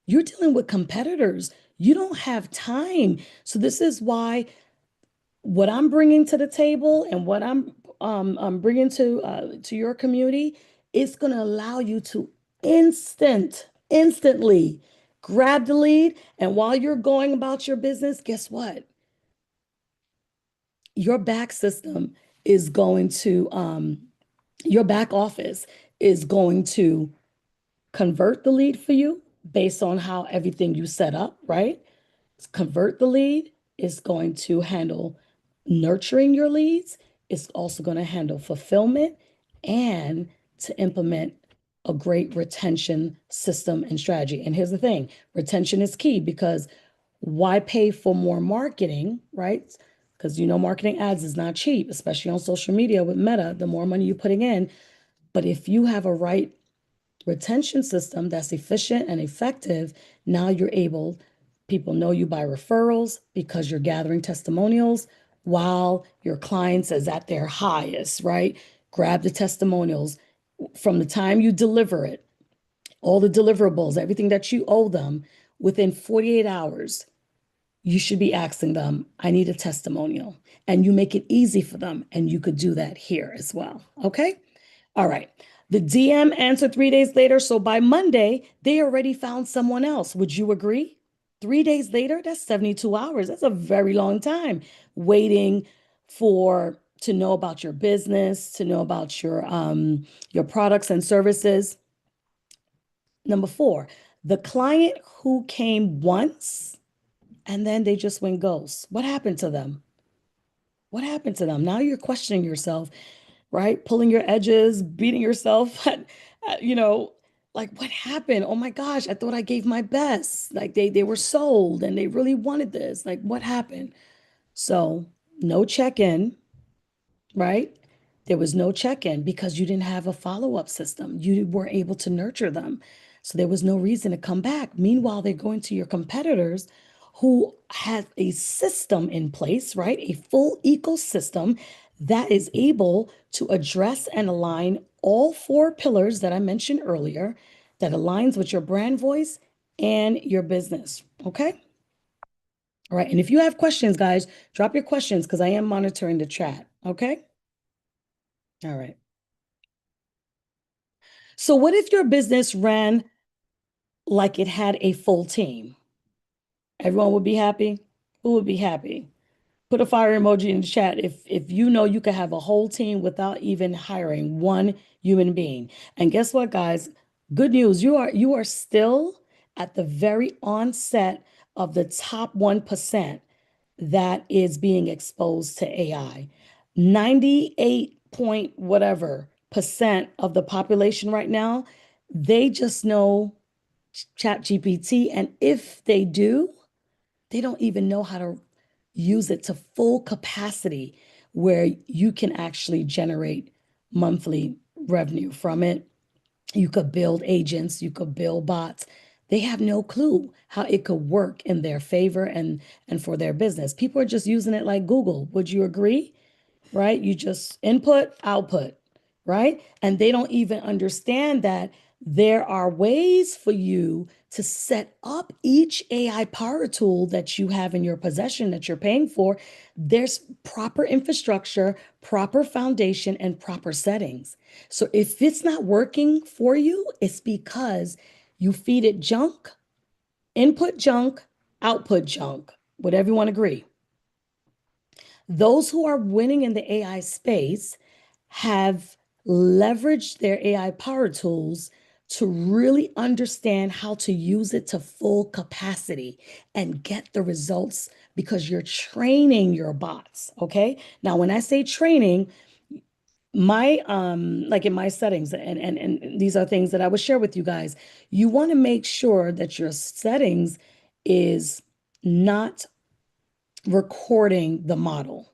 You're dealing with competitors. You don't have time. So this is why what I'm bringing to the table and what I'm bringing to your community is going to allow you to instantly grab the lead. And while you're going about your business, guess what? Your back system is going to your back office is going to convert the lead for you based on how everything you set up, right? Convert the lead is going to handle nurturing your leads. It's also going to handle fulfillment and to implement a great retention system and strategy. And here's the thing, retention is key because why pay for more marketing, right? Because marketing ads is not cheap, especially on social media with Meta, the more money you're putting in. But if you have a right retention system that's efficient and effective, now people know you by referrals because you're gathering testimonials while your clients is at their highest, right? Grab the testimonials from the time you deliver it, all the deliverables, everything that you owe them within 48 hours. You should be asking them, I need a testimonial. And you make it easy for them. And you could do that here as well. Okay. All right. The DM answered 3 days later. So by Monday, they already found someone else. Would you agree? 3 days later, that's 72 hours. That's a very long time waiting to know about your business, to know about your products and services. Number 4, the client who came once and then they just went ghost. What happened to them? What happened to them? Now you're questioning yourself, right? Pulling your edges, beating yourself like what happened? Oh my gosh, I thought I gave my best. Like they were sold and they really wanted this. Like what happened? So no check-in, right? There was no check-in because you didn't have a follow-up system. You weren't able to nurture them. So there was no reason to come back. Meanwhile, they're going to your competitors who have a system in place, right? A full ecosystem that is able to address and align all 4 pillars that I mentioned earlier, that aligns with your brand voice and your business. Okay. All right. And if you have questions, guys, drop your questions because I am monitoring the chat. Okay. All right. So what if your business ran like it had a full team? Everyone would be happy. Who would be happy? Put a fire emoji in the chat if you know you could have a whole team without even hiring one human being. And guess what, guys? Good news. You are still at the very onset of the top 1% that is being exposed to AI. 98 point whatever percent of the population right now, they just know ChatGPT. And if they do, they don't even know how to use it to full capacity where you can actually generate monthly revenue from it. You could build agents, you could build bots. They have no clue how it could work in their favor and for their business. People are just using it like Google. Would you agree? Right? You just input, output, right? And they don't even understand that there are ways for you to set up each AI power tool that you have in your possession that you're paying for. There's proper infrastructure, proper foundation, and proper settings. So if it's not working for you, it's because you feed it junk, input junk, output junk. Would everyone agree? Those who are winning in the AI space have leveraged their AI power tools to really understand how to use it to full capacity and get the results because you're training your bots. Okay. Now, when I say training, my like in my settings, and these are things that I would share with you guys, you want to make sure that your settings is not recording the model,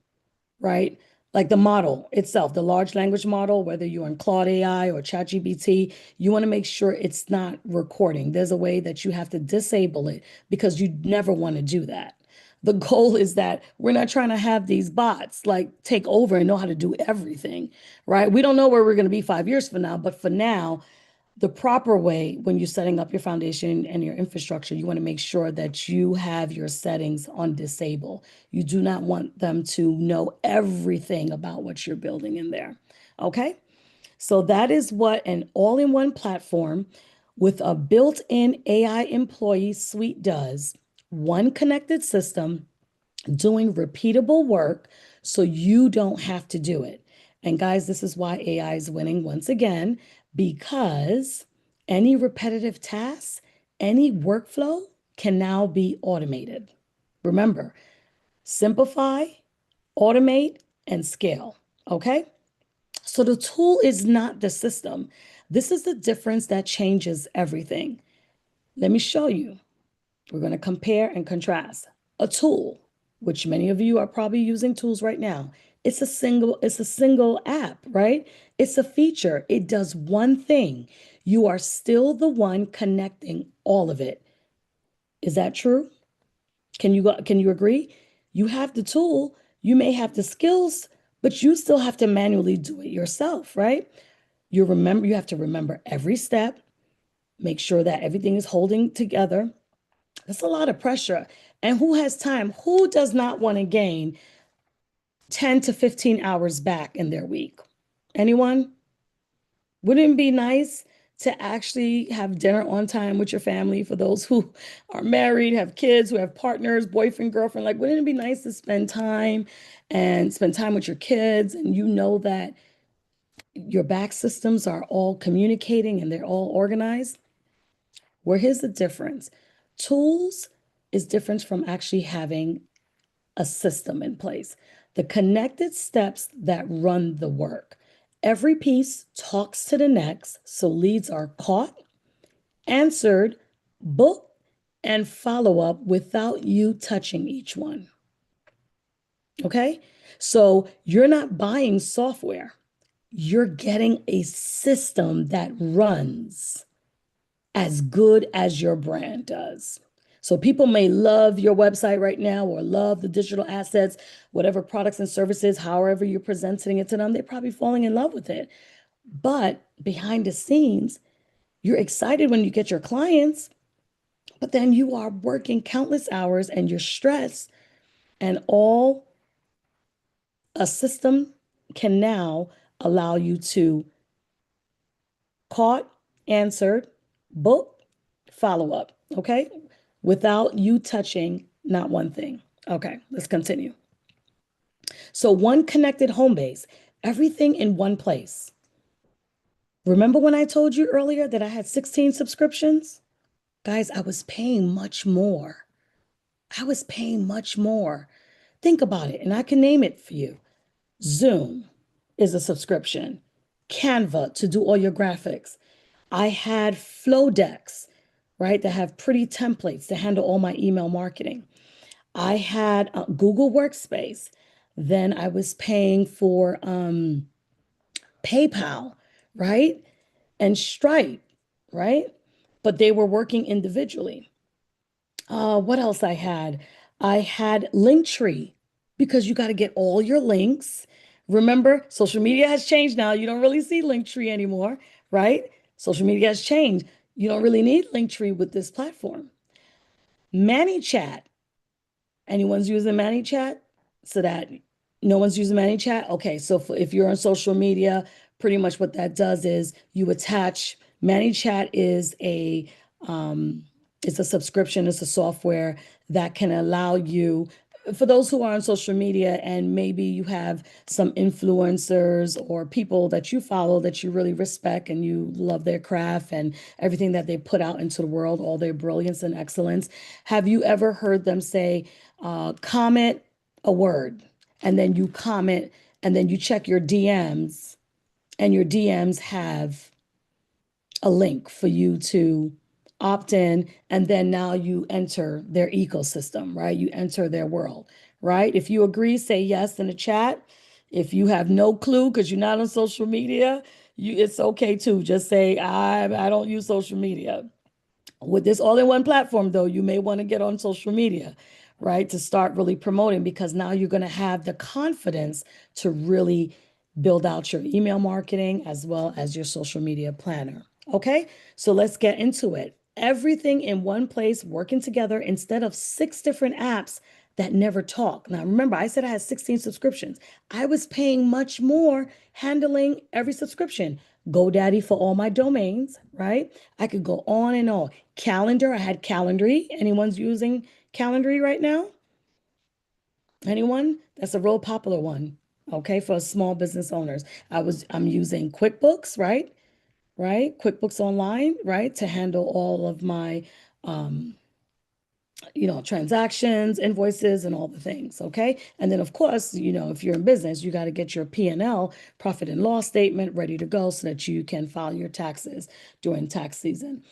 right? Like the model itself, the large language model, whether you're in Claude AI or ChatGPT, you want to make sure it's not recording. There's a way that you have to disable it because you never want to do that. The goal is that we're not trying to have these bots like take over and know how to do everything, right? We don't know where we're going to be 5 years from now, but for now, the proper way when you're setting up your foundation and your infrastructure, you want to make sure that you have your settings on disable. You do not want them to know everything about what you're building in there. Okay. So that is what an all-in-one platform with a built-in AI employee suite does. One connected system doing repeatable work so you don't have to do it. And guys, this is why AI is winning once again, because any repetitive tasks, any workflow can now be automated. Remember, simplify, automate, and scale. Okay? So the tool is not the system. This is the difference that changes everything. Let me show you. We're going to compare and contrast. A tool, which many of you are probably using tools right now. It's a single app, right? It's a feature. It does one thing. You are still the one connecting all of it. Is that true? Can you agree? You have the tool, you may have the skills, but you still have to manually do it yourself, right? You have to remember every step, make sure that everything is holding together. That's a lot of pressure. And who has time? Who does not want to gain 10 to 15 hours back in their week? Anyone? Wouldn't it be nice to actually have dinner on time with your family for those who are married, have kids, who have partners, boyfriend, girlfriend? Like, wouldn't it be nice to spend time with your kids and you know that your back systems are all communicating and they're all organized? Well, here's the difference. Tools is different from actually having a system in place. The connected steps that run the work. Every piece talks to the next, so leads are caught, answered, booked, and follow up without you touching each one. Okay? So you're not buying software, you're getting a system that runs as good as your brand does. So people may love your website right now or love the digital assets, whatever products and services, however you're presenting it to them, they're probably falling in love with it. But behind the scenes, you're excited when you get your clients, but then you are working countless hours and you're stressed, and all a system can now allow you to caught, answered, book, follow up, okay? Without you touching not one thing. Okay, let's continue. So one connected home base, everything in one place. Remember when I told you earlier that I had 16 subscriptions? Guys, I was paying much more. I was paying much more. Think about it, and I can name it for you. Zoom is a subscription. Canva to do all your graphics. I had Flowdex, right, that have pretty templates to handle all my email marketing. I had Google Workspace. Then I was paying for PayPal, right? And Stripe, right? But they were working individually. What else I had? I had Linktree because you got to get all your links. Remember, social media has changed now. You don't really see Linktree anymore, right? Social media has changed. You don't really need Linktree with this platform. ManyChat. Anyone's using ManyChat? So that no one's using ManyChat? Okay, so if you're on social media, pretty much what that does is you attach, ManyChat is it's a subscription, it's a software that can allow you, for those who are on social media and maybe you have some influencers or people that you follow that you really respect and you love their craft and everything that they put out into the world, all their brilliance and excellence. Have you ever heard them say, comment a word, and then you comment, and then you check your DMs, and your DMs have a link for you to opt in, and then now you enter their ecosystem, right? You enter their world, right? If you agree, say yes in the chat. If you have no clue because you're not on social media, it's okay too. Just say, I don't use social media. With this all-in-one platform, though, you may want to get on social media, right, to start really promoting, because now you're going to have the confidence to really build out your email marketing as well as your social media planner. Okay, so let's get into it. Everything in one place, working together instead of 6 different apps that never talk. Now, remember, I said I had 16 subscriptions. I was paying much more handling every subscription. GoDaddy for all my domains, right? I could go on and on. Calendar, I had Calendly. Anyone's using Calendly right now? Anyone? That's a real popular one, okay, for small business owners. I'm using QuickBooks, right? Right? QuickBooks Online, right? To handle all of my transactions, invoices, and all the things. Okay. And then, of course, if you're in business, you got to get your P&L, profit and loss statement, ready to go so that you can file your taxes during tax season.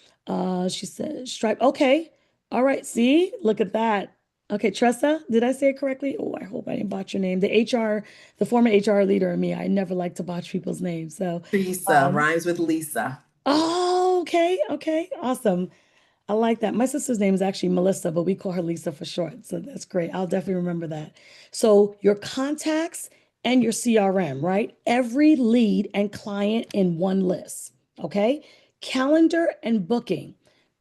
She said Stripe. Okay. All right. See, look at that. Okay. Tressa, did I say it correctly? Oh, I hope I didn't botch your name. The former HR leader in me, I never like to botch people's names. So, Teresa rhymes with Lisa. oh, okay. Okay. Awesome. I like that. My sister's name is actually Melissa, but we call her Lisa for short. So that's great. I'll definitely remember that. So your contacts and your CRM, right? Every lead and client in one list. Okay. Calendar and booking.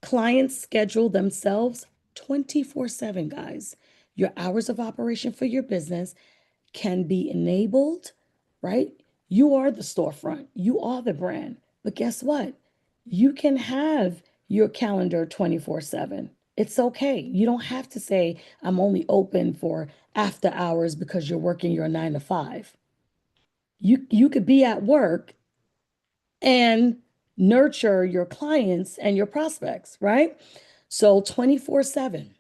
Clients schedule themselves 24/7, guys. Your hours of operation for your business can be enabled, right? You are the storefront, you are the brand. But guess what? You can have your calendar 24/7. It's okay. You don't have to say, I'm only open for after hours because you're working your 9 to 5. You could be at work and nurture your clients and your prospects, right? So 24/7.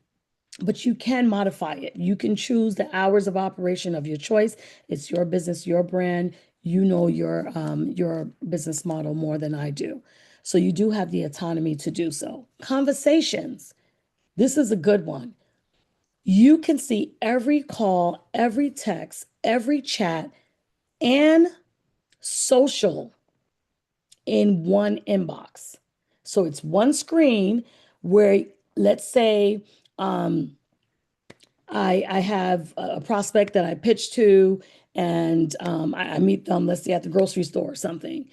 But you can modify it. You can choose the hours of operation of your choice. It's your business, your brand. You know your business model more than I do. So you do have the autonomy to do so. Conversations. This is a good one. You can see every call, every text, every chat, and social in one inbox. So it's one screen where, let's say, I have a prospect that I pitch to, and I meet them, let's say at the grocery store or something.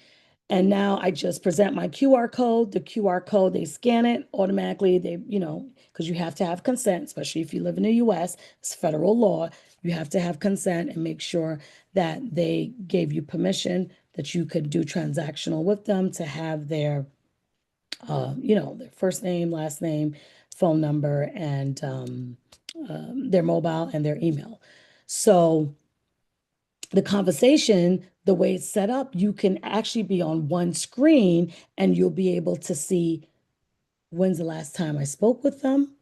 And now I just present my QR code. The QR code, they scan it automatically. Because you have to have consent, especially if you live in the US, it's federal law. You have to have consent and make sure that they gave you permission that you could do transactional with them, to have their first name, last name, phone number, and their mobile and their email. So the conversation, the way it's set up, you can actually be on one screen and you'll be able to see, when's the last time I spoke with them?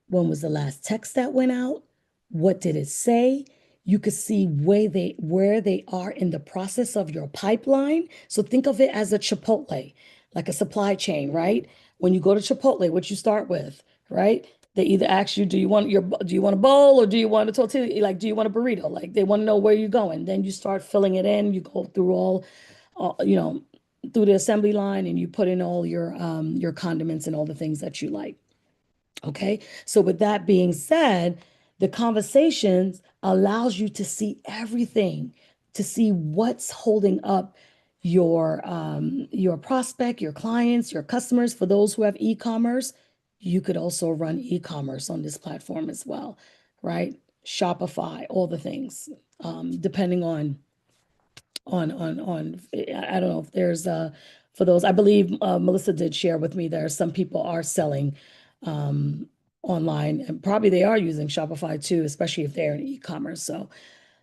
When was the last text that went out? What did it say? You could see where they are in the process of your pipeline. So think of it as a Chipotle, like a supply chain, right? When you go to Chipotle, what you start with, right? They either ask you, do you want a bowl, or do you want a tortilla? Like, do you want a burrito? Like, they want to know where you're going. Then you start filling it in. You go through through the assembly line, and you put in all your condiments and all the things that you like. Okay. So with that being said, the conversations allows you to see everything, to see what's holding up your prospect, your clients, your customers. For those who have e-commerce, you could also run e-commerce on this platform as well, right? Shopify, all the things, depending on I don't know if there's for those. I believe Melissa did share with me there some people are selling online, and probably they are using Shopify too, especially if they're in e-commerce.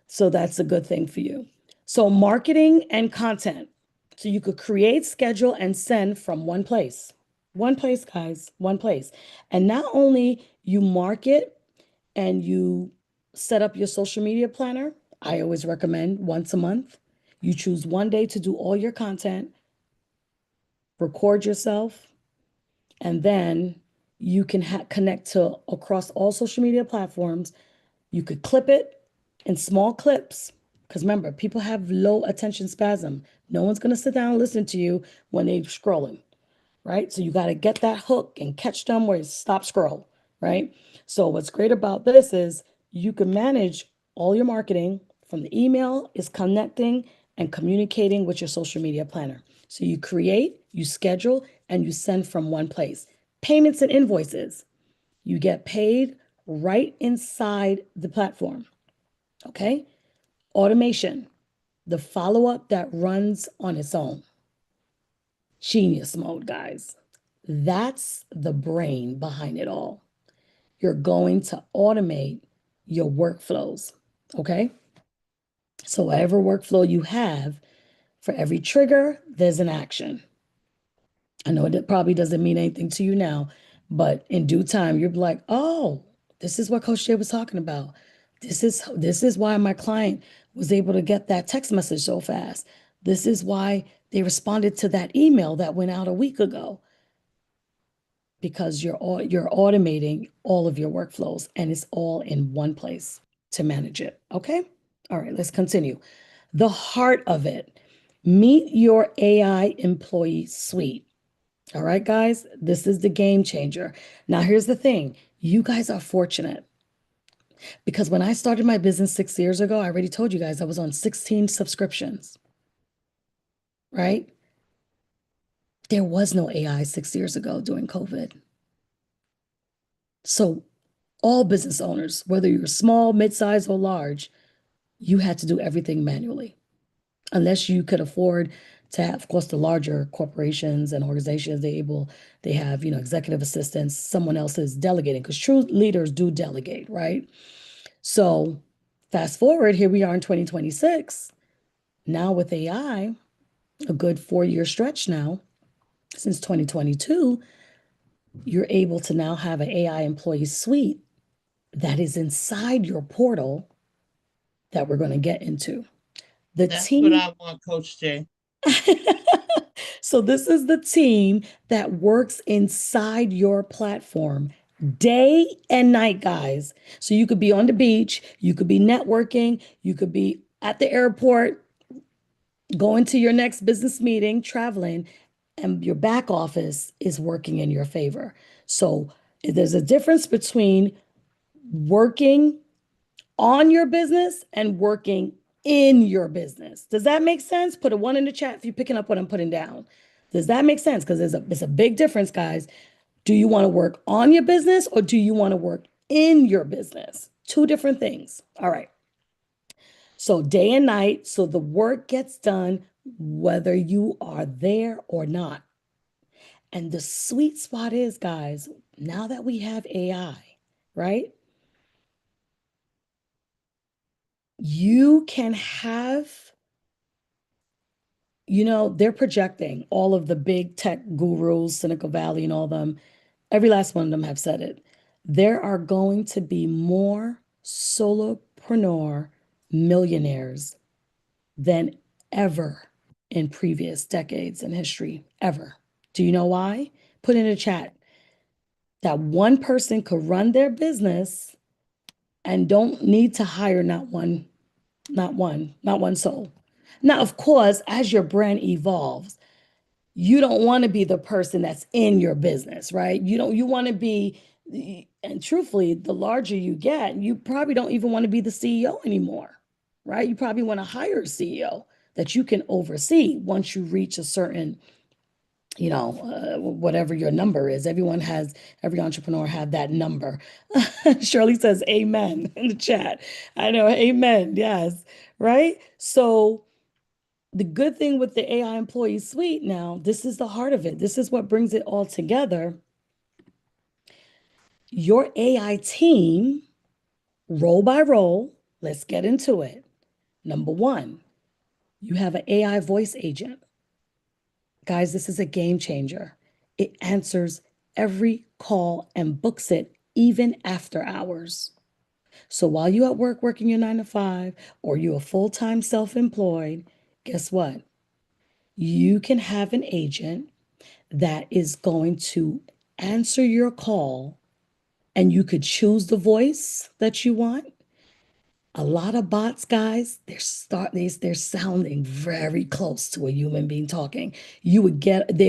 So that's a good thing for you. So marketing and content. So you could create, schedule, and send from one place. One place, guys, one place. And not only you market and you set up your social media planner, I always recommend once a month. You choose one day to do all your content, record yourself, And then you can connect to across all social media platforms. You could clip it in small clips. Because remember, people have low attention spasm. No one's going to sit down and listen to you when they're scrolling, right? So you got to get that hook and catch them where you stop scroll, right? So what's great about this is you can manage all your marketing from the email is connecting and communicating with your social media planner. So you create, you schedule, and you send from one place. Payments and invoices, you get paid right inside the platform, okay? Automation, the follow-up that runs on its own. Genius mode, guys. That's the brain behind it all. You're going to automate your workflows, okay? So whatever workflow you have, for every trigger, there's an action. I know it probably doesn't mean anything to you now, but in due time, you're like, oh, this is what Coach Jay was talking about. This is why my client was able to get that text message so fast. This is why they responded to that email that went out a week ago. Because you're automating all of your workflows and it's all in one place to manage it. Okay. All right, let's continue. The heart of it, meet your AI employee suite. All right, guys, this is the game changer. Now, here's the thing. You guys are fortunate because when I started my business 6 years ago, I already told you guys I was on 16 subscriptions, right? There was no AI 6 years ago during COVID. So all business owners, whether you're small, mid-size, or large, you had to do everything manually. Unless you could afford to have, of course, the larger corporations and organizations, they have, executive assistants, someone else is delegating, because true leaders do delegate, right? So fast forward, here we are in 2026. Now with AI, a good 4-year stretch now, since 2022, you're able to now have an AI employee suite that is inside your portal that we're going to get into. That's what I want, Coach Jay. So this is the team that works inside your platform day and night, guys. So you could be on the beach, you could be networking, you could be at the airport, going to your next business meeting, traveling, and your back office is working in your favor. So there's a difference between working on your business and working in your business. Does that make sense? Put a 1 in the chat if you're picking up what I'm putting down. Does that make sense? Because it's a big difference, guys. Do you want to work on your business or do you want to work in your business? Two different things. All right. So day and night, so the work gets done whether you are there or not. And the sweet spot is, guys, now that we have AI, right? You can have, they're projecting all of the big tech gurus, Silicon Valley and all them. Every last one of them have said it. There are going to be more solopreneur millionaires than ever in previous decades in history, ever. Do you know why? Put in a chat. That one person could run their business and don't need to hire not one soul. Now, of course, as your brand evolves, you don't want to be the person that's in your business, right? You want to be, and truthfully, the larger you get, you probably don't even want to be the CEO anymore, right? You probably want to hire a CEO that you can oversee once you reach a certain, whatever your number is. Every entrepreneur have that number. Shirley says amen in the chat. I know, amen. Yes, right? So the good thing with the AI employee suite now, this is the heart of it. This is what brings it all together. Your AI team, role by role, let's get into it. Number one, you have an AI voice agent. Guys, this is a game changer. It answers every call and books it even after hours. So while you're at work working your 9 to 5, or you're a full-time self-employed, guess what? You can have an agent that is going to answer your call, and you could choose the voice that you want. A lot of bots, guys, they're sounding very close to a human being talking. They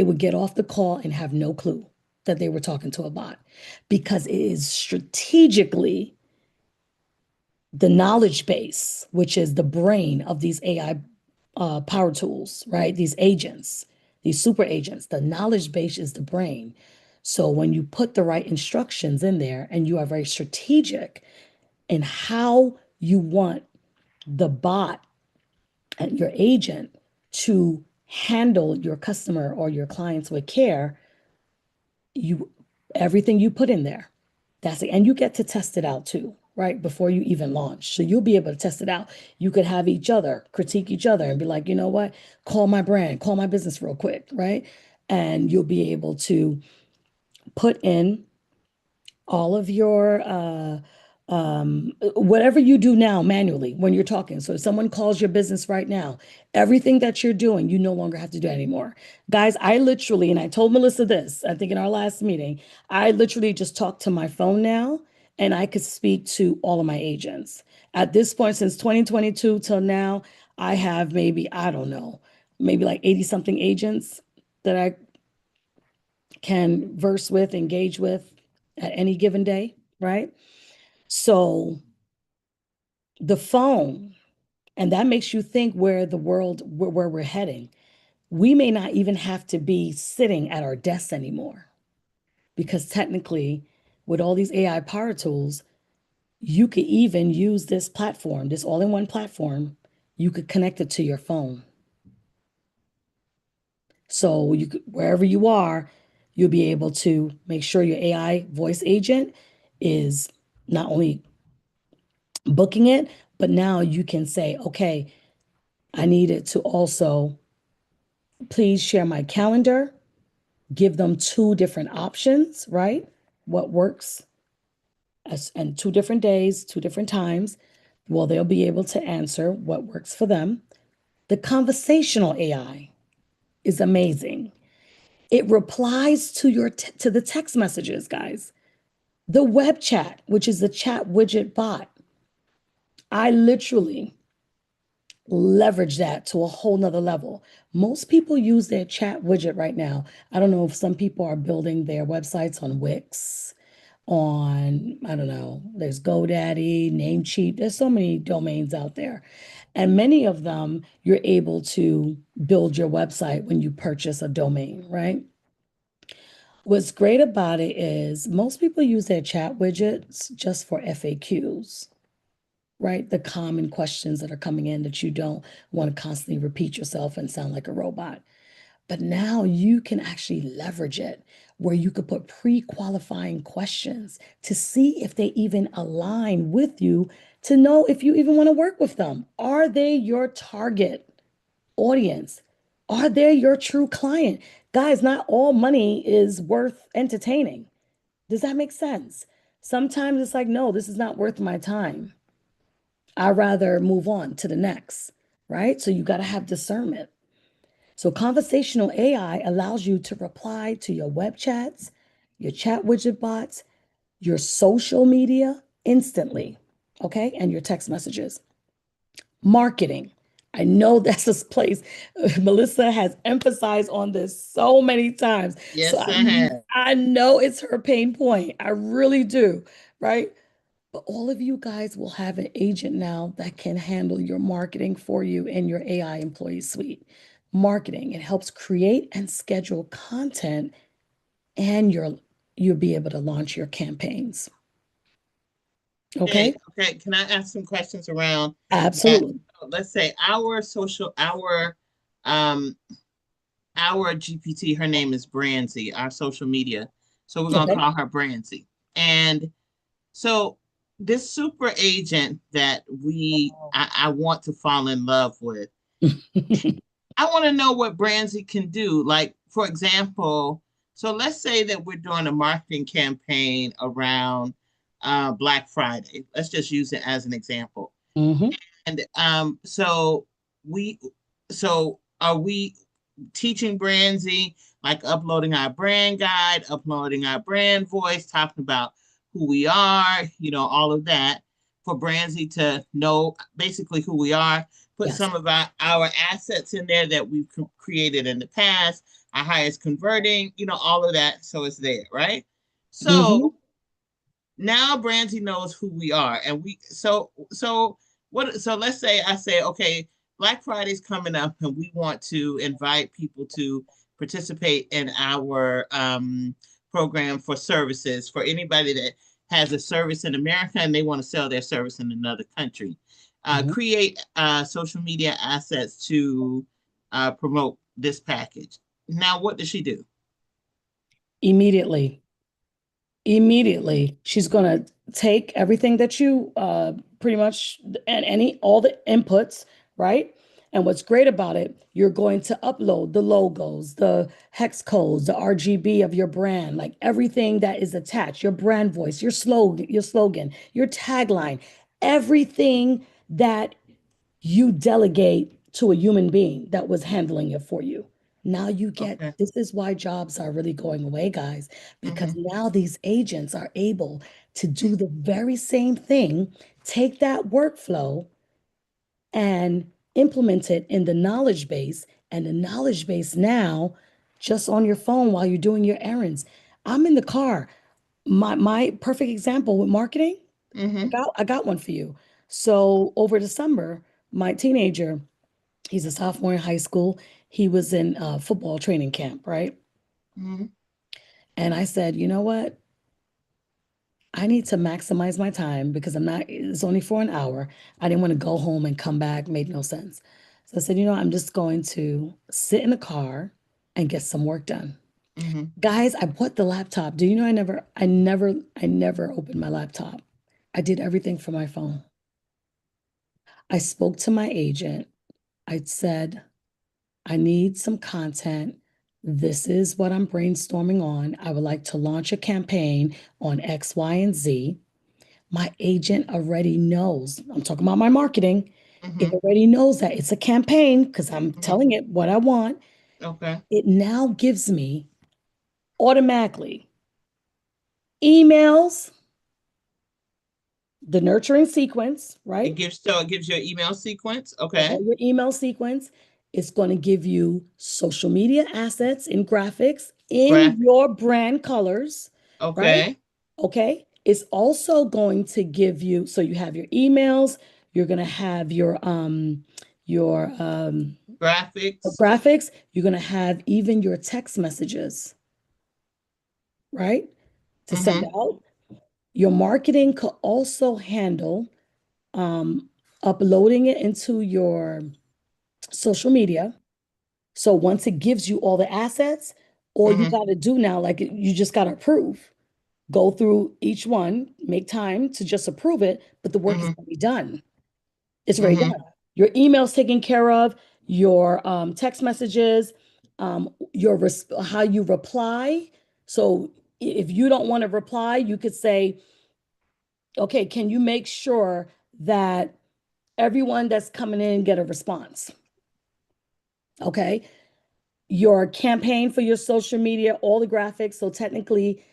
would get off the call and have no clue that they were talking to a bot, because it is strategically the knowledge base, which is the brain of these AI power tools, right? These agents, these super agents, the knowledge base is the brain. So when you put the right instructions in there and you are very strategic in how you want the bot and your agent to handle your customer or your clients with care, everything you put in there, that's it. And you get to test it out too, right? Before you even launch. So you'll be able to test it out. You could have each other critique each other and be like, you know what? Call my brand, call my business real quick, right? And you'll be able to put in all of your whatever you do now manually when you're talking. So if someone calls your business right now, everything that you're doing, you no longer have to do anymore. Guys, I literally, and I told Melissa this, I think in our last meeting, I literally just talk to my phone now and I could speak to all of my agents. At this point, since 2022 till now, I have maybe, I don't know, maybe like 80 something agents that I can verse with, engage with at any given day, right? So the phone, and that makes you think where the world, where we're heading. We may not even have to be sitting at our desks anymore, because technically, with all these AI power tools, you could even use this platform, this all-in-one platform. You could connect it to your phone. So you could, wherever you are, you'll be able to make sure your AI voice agent is not only booking it, but now you can say, okay, I need it to also please share my calendar, give them two different options, right? What works and 2 different days, 2 different times. Well, they'll be able to answer what works for them. The conversational AI is amazing. It replies to to the text messages, guys. The web chat, which is the chat widget bot, I literally leverage that to a whole nother level. Most people use their chat widget right now. I don't know if some people are building their websites on Wix, on, I don't know, there's GoDaddy, Namecheap. There's so many domains out there. And many of them, you're able to build your website when you purchase a domain, right? What's great about it is most people use their chat widgets just for FAQs, right? The common questions that are coming in that you don't want to constantly repeat yourself and sound like a robot. But now you can actually leverage it where you could put pre-qualifying questions to see if they even align with you, to know if you even want to work with them. Are they your target audience? Are they your true client? Guys, not all money is worth entertaining. Does that make sense? Sometimes it's like, no, this is not worth my time. I'd rather move on to the next, right? So you got to have discernment. So conversational AI allows you to reply to your web chats, your chat widget bots, your social media instantly, okay? And your text messages. Marketing. I know that's a place Melissa has emphasized on this so many times. Yes, So I have. I know it's her pain point. I really do, right? But all of you guys will have an agent now that can handle your marketing for you in your AI employee suite. Marketing, it helps create and schedule content, and you'll be able to launch your campaigns. Okay? Okay. Can I ask some questions around that? Absolutely. Let's say um our GPT, her name is Brandsy, our social media. So we're gonna Okay. call her Brandsy. And so this super agent that I want to fall in love with, I want to know what Brandsy can do. Like, for example, so let's say that we're doing a marketing campaign around Black Friday. Let's just use it as an example. Mhm. And so we, so are we teaching Brandsy like uploading our brand guide, uploading our brand voice, talking about who we are, all of that for Brandsy to know basically who we are. Put Yes. some of our assets in there that we've created in the past, our highest converting, all of that. So it's there, right? So now Brandsy knows who we are. And so let's say I say, okay, Black Friday's coming up and we want to invite people to participate in our program for services for anybody that has a service in America and they want to sell their service in another country. Create social media assets to promote this package. Now, what does she do? Immediately, she's going to take everything that you pretty much, and all the inputs, right? And what's great about it, you're going to upload the logos, the hex codes, the RGB of your brand, like everything that is attached, your brand voice, your slogan, your tagline, everything that you delegate to a human being that was handling it for you. Now you get, Okay. this is why jobs are really going away, guys, because now these agents are able to do the very same thing, take that workflow and implement it in the knowledge base, and the knowledge base now just on your phone while you're doing your errands. I'm in the car. My perfect example with marketing, I got one for you. So over December, my teenager, he's a sophomore in high school. He was in football training camp, right? And I said, you know what? I need to maximize my time because it's only for an hour. I didn't want to go home and come back, made no sense. So I said, I'm just going to sit in the car and get some work done. Guys, I bought the laptop. Do you know I never opened my laptop. I did everything from my phone. I spoke to my agent. I said, I need some content. This is what I'm brainstorming on. I would like to launch a campaign on X, Y, and Z. My agent already knows. I'm talking about my marketing. It already knows that it's a campaign because I'm telling it what I want. Okay. It now gives me automatically emails, the nurturing sequence, right? It gives you an email sequence. Okay. Your email sequence. It's going to give you social media assets in graphics in your brand colors. Okay. Right? Okay. It's also going to give you, so you have your emails, you're going to have your graphics, you're going to have even your text messages, right? To send out. Your marketing could also handle uploading it into your social media. So once it gives you all the assets, all you got to do now, like you just got to approve, go through each one, make time to just approve it, but the work is already done. It's already done. Your email's taken care of, your text messages, how you reply. So if you don't want to reply, you could say, okay, can you make sure that everyone that's coming in get a response? Okay. Your campaign for your social media, all the graphics. So technically,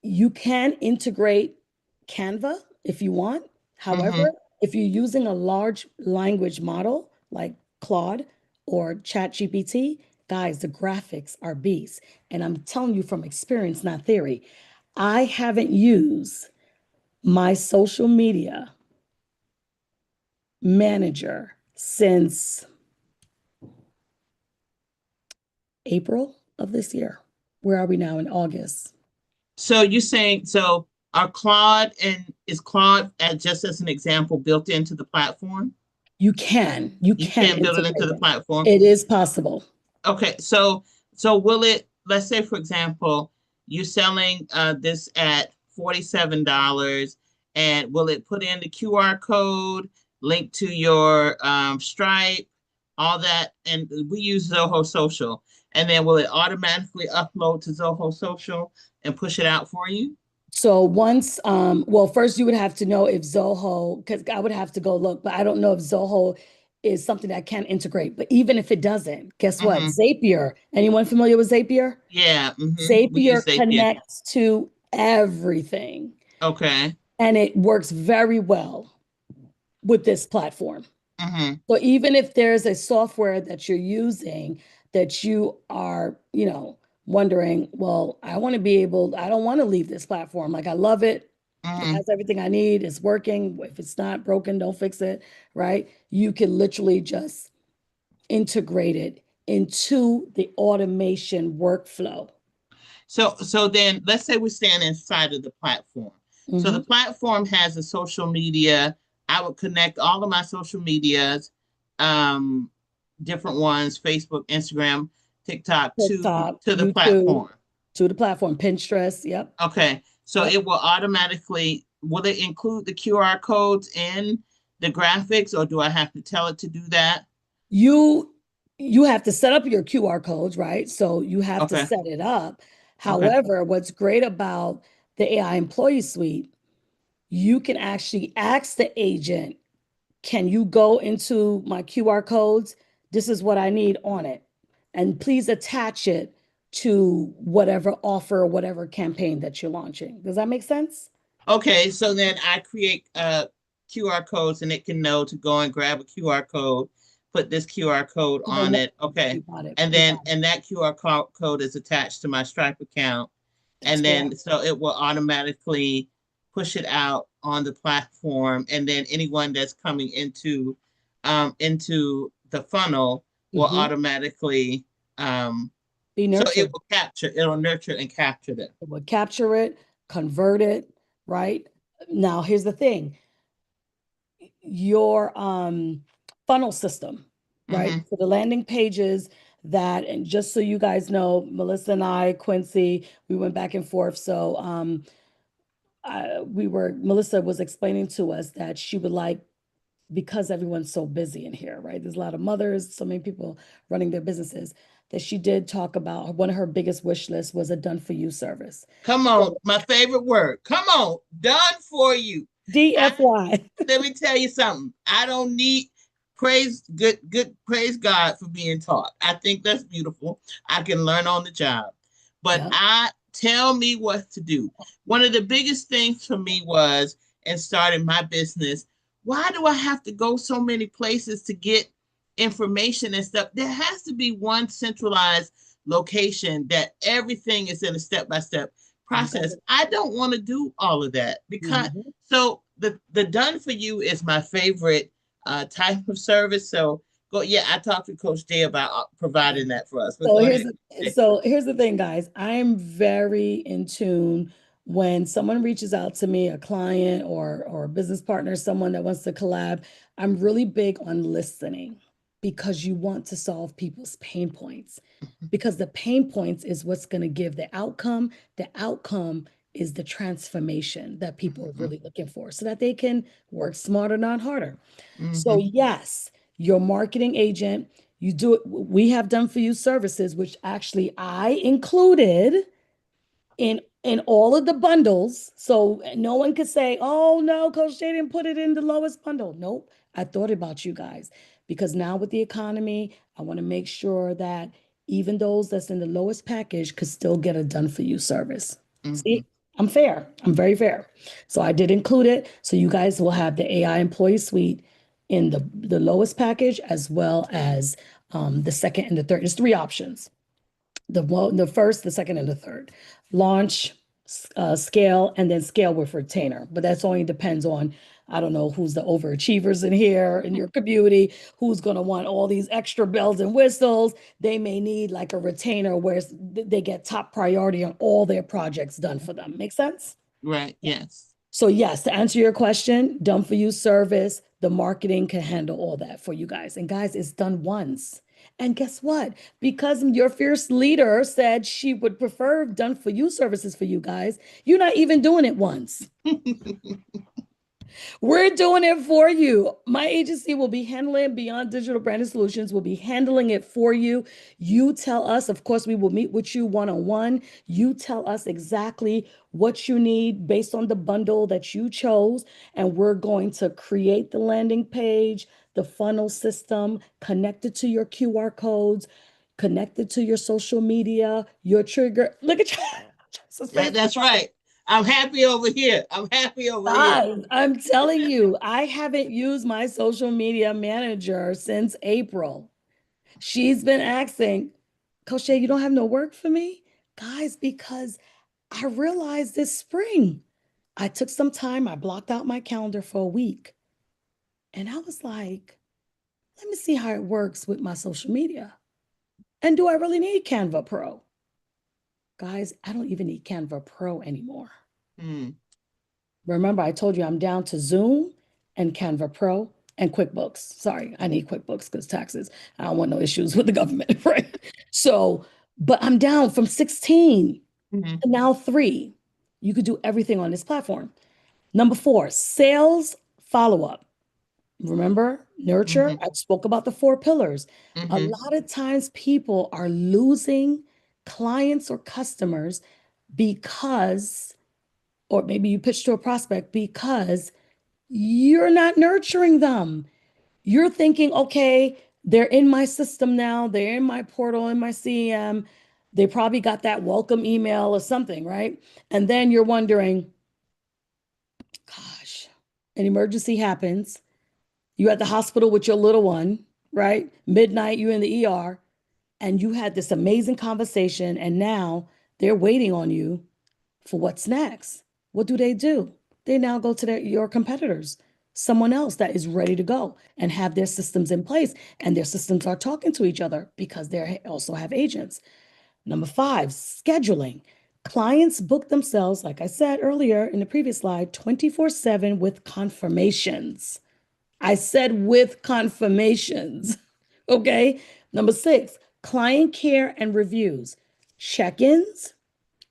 you can integrate Canva if you want. However, if you're using a large language model like Claude or ChatGPT, guys, the graphics are beasts. And I'm telling you from experience, not theory. I haven't used my social media manager since April of this year. Where are we now in August? So you're saying, are Claude is Claude just as an example built into the platform? You can build it into the platform. It is possible. Okay, so will it, let's say for example, you're selling this at $47, and will it put in the QR code, link to your Stripe, all that? And we use Zoho Social. And then will it automatically upload to Zoho Social and push it out for you? So once, well, first you would have to know if Zoho, because I would have to go look, but I don't know if Zoho is something that can integrate. But even if it doesn't, guess what? Mhm. Zapier. Anyone familiar with Zapier? Yeah. We Zapier use Zapier. connects to everything, Okay. and it works very well with this platform. Hmm. So even if there's a software that you're using that you are, wondering, well, I want to be able, I don't want to leave this platform. Like I love it. It Hmm. has everything I need. It's working. If it's not broken, don't fix it, right? You can literally just integrate it into the automation workflow. So then let's say we stand inside of the platform. So the Mhm. platform has a social media. I would connect all of my social medias, um, different ones, Facebook, Instagram, TikTok, to TikTok, to the YouTube, platform. to the platform, Pinterest. Yep. Okay. So Yep. it will automatically, will it include the QR codes in the graphics, or do I have to tell it to do that? You you have to set up your QR codes, right? So you have to Okay. set it up. Okay. However, what's great about the AI employee suite, you can actually ask the agent, can you go into my QR codes? This is what I need on it. And please attach it to whatever offer or whatever campaign that you're launching. Does that make sense? Okay. So then I create QR codes and it can know to go and grab a QR code, put this QR code And then on what? it. Okay. You got it. And You then, got it. and that code is attached to my Stripe account. That's And correct. then, so it will automatically push it out on the platform. And then anyone that's coming into the funnel will Mhm. automatically, Be so it nurtured. will it'll nurture and capture them. It would capture it, convert it, right? Now, here's the thing. Your funnel system, right? Hmm. So the landing pages that, and just so you guys know, Melissa and I, Quincy, we went back and forth. So Melissa was explaining to us that she would like, because everyone's so busy in here, right? There's a lot of mothers, so many people running their businesses, that she did talk about one of her biggest wish lists was a done for you service. Come on, So my favorite word. Come on, done for you. I DFY. let me tell you something. I don't need good praise God for being taught. I think that's beautiful. I can learn on the job. But Yep. I tell me what to do. One of the biggest things for me was in starting my business, why do I have to go so many places to get information and stuff? There has to be one centralized location that everything is in a step-by-step You got process. it. I don't want to do all of that because Mhm. so the done for you is my favorite type of service. So go, yeah, I talked to Coach Day about providing that for us. But So go here's ahead. the, so here's the thing, guys. I'm very in tune when someone reaches out to me, a client or a business partner, someone that wants to collab. I'm really big on listening because you want to solve people's pain points. Because the pain points is what's going to give the outcome. The outcome is the transformation that people are Mhm. really looking for so that they can work smarter, not harder. So, Mhm. yes, your marketing agent, you do it. We have done for you services, which actually I included in all of the bundles. So no one could say, oh no, Coach J didn't put it in the lowest bundle. Nope. I thought about you guys because now with the economy, I want to make sure that even those that's in the lowest package could still get a done for you service. Mhm. See, I'm fair. I'm very fair. So I did include it. So you guys will have the AI employee suite in the lowest package as well as the second and the third. There's three options: the first, the second, and the third. Launch, scale, and then scale with retainer. But that's only depends on, I don't know who's the overachievers in here in your community, who's going to want all these extra bells and whistles. They may need like a retainer where they get top priority on all their projects done for them. Make sense? Right. Yes. So yes, to answer your question, done for you service, the marketing can handle all that for you guys. And guys, it's done once. And guess what? Because your fierce leader said she would prefer done for you services for you guys, you're not even doing it once. We're doing it for you. My agency will be handling Beyond Digital Branding Solutions, will be handling it for you. You tell us, of course, we will meet with you one-on-one. You tell us exactly what you need based on the bundle that you chose, and we're going to create the landing page, the funnel system, connected to your QR codes, connected to your social media, your trigger. Look at you. That's right. I'm happy over here. I'm happy over here. Guys, I'm telling you, I haven't used my social media manager since April. She's been asking, Coach Shay, you don't have no work for me? Guys, because I realized this spring, I took some time, I blocked out my calendar for a week, and I was like, let me see how it works with my social media. And do I really need Canva Pro? Guys, I don't even need Canva Pro anymore. Remember, I told you I'm down to Zoom and Canva Pro and QuickBooks. Sorry, I need QuickBooks because taxes. I don't want no issues with the government, right? So, but I'm down from 16 to now 3. You could do everything on this platform. Number 4, sales follow-up. Remember, nurture. I spoke about the 4 pillars. A lot of times people are losing clients or customers because, or maybe you pitch to a prospect because you're not nurturing them. You're thinking, okay, they're in my system now, they're in my portal, in my CEM. They probably got that welcome email or something, right? And then you're wondering, gosh, an emergency happens. You at the hospital with your little one, right? Midnight, you're in the ER, and you had this amazing conversation, and now they're waiting on you for what's next. What do? They now go to your competitors, someone else that is ready to go and have their systems in place, and their systems are talking to each other because they also have agents. Number 5, scheduling. Clients book themselves, like I said earlier in the previous slide, 24/7 with confirmations. I said with confirmations. Okay. Number 6, client care and reviews, check-ins,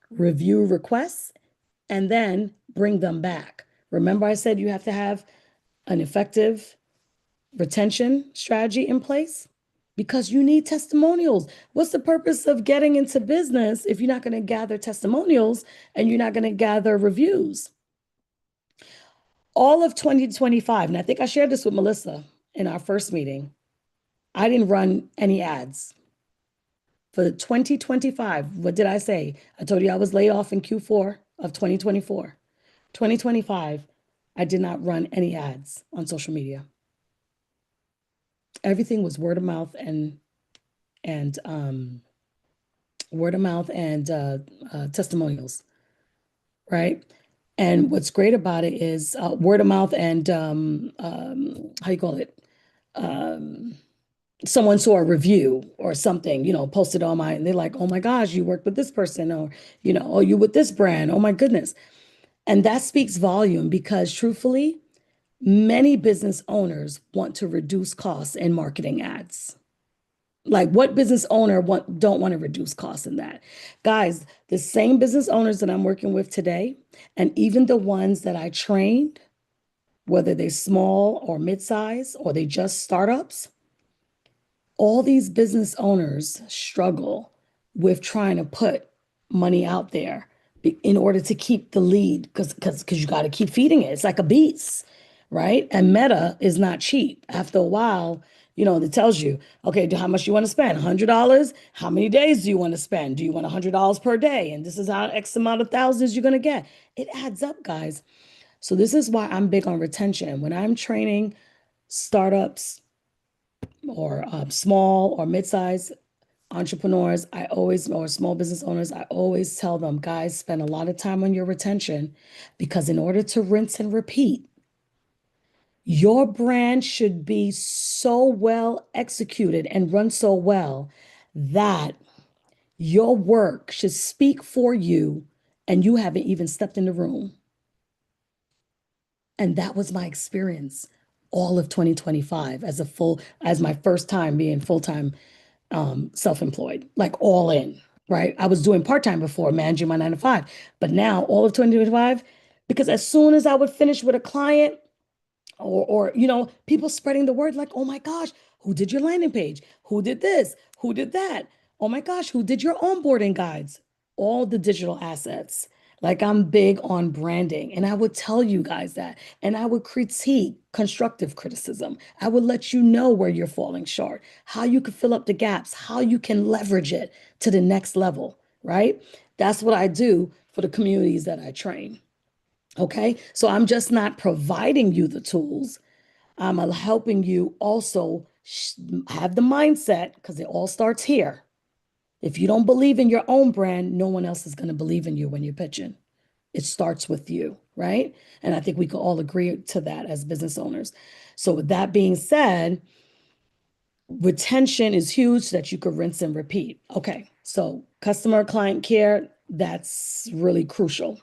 review requests, and then bring them back. Remember, I said you have to have an effective retention strategy in place because you need testimonials. What's the purpose of getting into business if you're not going to gather testimonials and you're not going to gather reviews? All of 2025, and I think I shared this with Melissa in our first meeting, I didn't run any ads. For 2025, what did I say? I told you I was laid off in Q4 of 2024. 2025, I did not run any ads on social media. Everything was word of mouth and testimonials, right? And what's great about it is word of mouth and how you call it? Someone saw a review or something, posted on and they're like, oh my gosh, you worked with this person, or, oh, you with this brand. Oh my goodness. And that speaks volume because truthfully, many business owners want to reduce costs in marketing ads. Like, what business owner don't want to reduce costs in that? Guys, the same business owners that I'm working with today, and even the ones that I trained, whether they're small or mid-size or they just startups, all these business owners struggle with trying to put money out there in order to keep the lead because you got to keep feeding it. It's like a beast, right? And Meta is not cheap. After a while, it tells you, okay, how much you want to spend? $100? How many days do you want to spend? Do you want $100 per day? And this is how X amount of thousands you're going to get. It adds up, guys. So this is why I'm big on retention. When I'm training startups or small or mid-sized entrepreneurs, or small business owners, I always tell them, guys, spend a lot of time on your retention because in order to rinse and repeat, your brand should be so well executed and run so well that your work should speak for you and you haven't even stepped in the room. And that was my experience all of 2025 as my first time being full-time self-employed, like all in, right? I was doing part-time before, managing my 9 to 5, but now all of 2025, because as soon as I would finish with a client, or people spreading the word like, oh my gosh, who did your landing page? Who did this? Who did that? Oh my gosh, who did your onboarding guides? All the digital assets. Like I'm big on branding, and I would tell you guys that, and I would critique constructive criticism. I would let you know where you're falling short, how you can fill up the gaps, how you can leverage it to the next level, right? That's what I do for the communities that I train. Okay. So I'm just not providing you the tools. I'm helping you also have the mindset because it all starts here. If you don't believe in your own brand, no one else is going to believe in you when you're pitching. It starts with you, right? And I think we can all agree to that as business owners. So with that being said, retention is huge so that you could rinse and repeat. Okay. So customer client care, that's really crucial.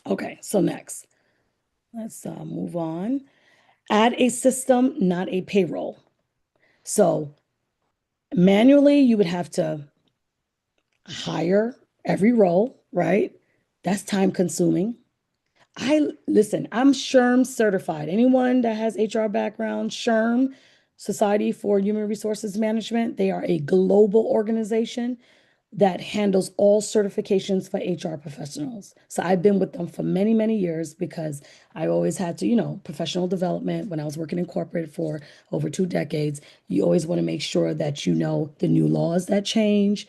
Okay. So next. Let's move on. Add a system, not a payroll. So manually, you would have to hire every role, right? That's time consuming. Listen, I'm SHRM certified. Anyone that has HR background, SHRM, Society for Human Resources Management, they are a global organization that handles all certifications for HR professionals. So I've been with them for many, many years because I always had to, professional development when I was working in corporate for over 2 decades. You always want to make sure that you know the new laws that change.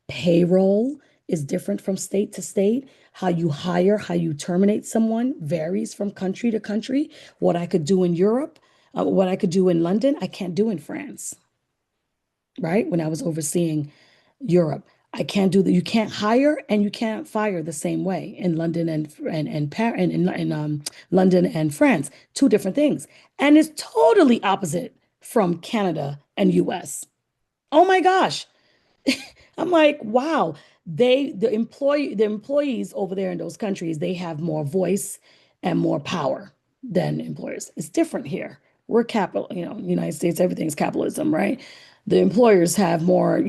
Payroll is different from state to state. How you hire, how you terminate someone varies from country to country. What I could do in Europe, what I could do in London, I can't do in France, right? When I was overseeing Europe. I can't do that. You can't hire and you can't fire the same way in London and London and France. 2 different things. And it's totally opposite from Canada and US. Oh my gosh. I'm like, wow. The employees over there in those countries, they have more voice and more power than employers. It's different here. We're capital, United States, everything's capitalism, right? The employers have more,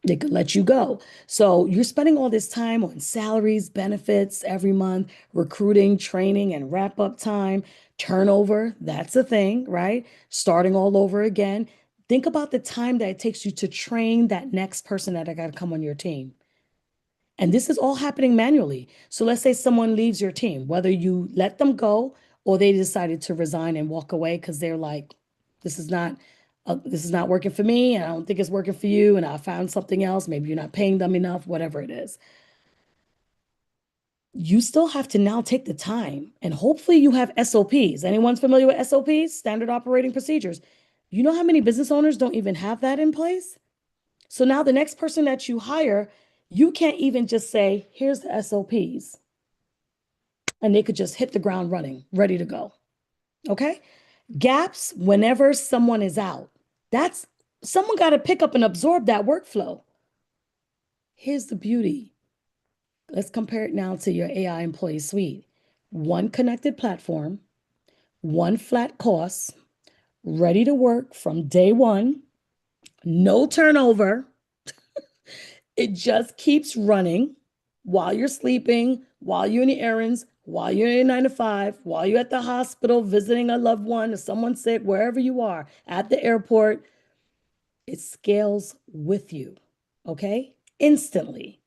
they could let you go. So you're spending all this time on salaries, benefits every month, recruiting, training, and wrap up time, turnover. That's a thing, right? Starting all over again. Think about the time that it takes you to train that next person that I got to come on your team. And this is all happening manually. So let's say someone leaves your team, whether you let them go or they decided to resign and walk away because they're like, this is not working for me, and I don't think it's working for you, and I found something else. Maybe you're not paying them enough, whatever it is. You still have to now take the time, and hopefully you have SOPs. Anyone's familiar with SOPs, standard operating procedures? You know how many business owners don't even have that in place? So now the next person that you hire, you can't even just say, here's the SOPs. And they could just hit the ground running, ready to go. Okay? Gaps whenever someone is out. That's someone got to pick up and absorb that workflow. Here's the beauty. Let's compare it now to your AI employee suite. One connected platform, one flat cost, ready to work from day one, no turnover. It just keeps running while you're sleeping, while you're in the errands, while you're in 9 to 5, while you're at the hospital visiting a loved one or someone sick, wherever you are, at the airport. It scales with you, okay? Instantly.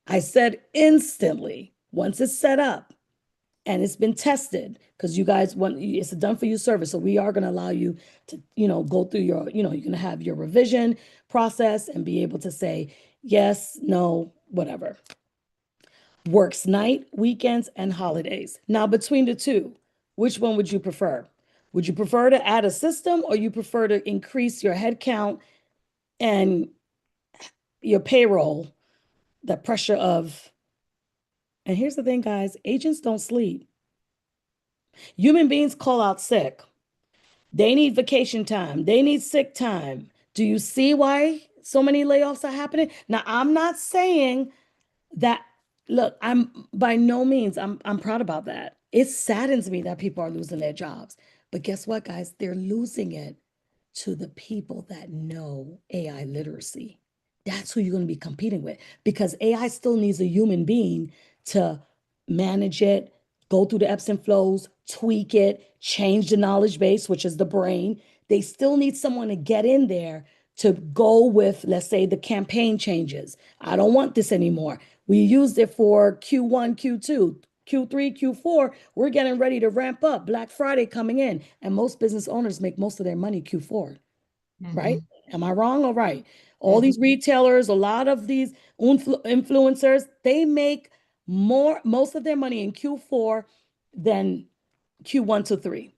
I said instantly, once it's set up and it's been tested, because you guys want, it's a done for you service. So we are going to allow you to, go through your, you're going to have your revision process and be able to say yes, no, whatever. Works night, weekends, and holidays. Now, between the two, which one would you prefer? Would you prefer to add a system, or you prefer to increase your head count and your payroll, the pressure of, and here's the thing, guys, agents don't sleep. Human beings call out sick. They need vacation time. They need sick time. Do you see why so many layoffs are happening? Now, I'm not saying that, look, I'm by no means, I'm proud about that. It saddens me that people are losing their jobs. But guess what, guys? They're losing it to the people that know AI literacy. That's who you're going to be competing with, because AI still needs a human being to manage it, go through the ebbs and flows, tweak it, change the knowledge base, which is the brain. They still need someone to get in there to go with, let's say, the campaign changes. I don't want this anymore. We used it for Q1, Q2, Q3, Q4. We're getting ready to ramp up. Black Friday coming in. And most business owners make most of their money Q4, right? Am I wrong or right? All these retailers, a lot of these influencers, they make most of their money in Q4 than Q1 to 3.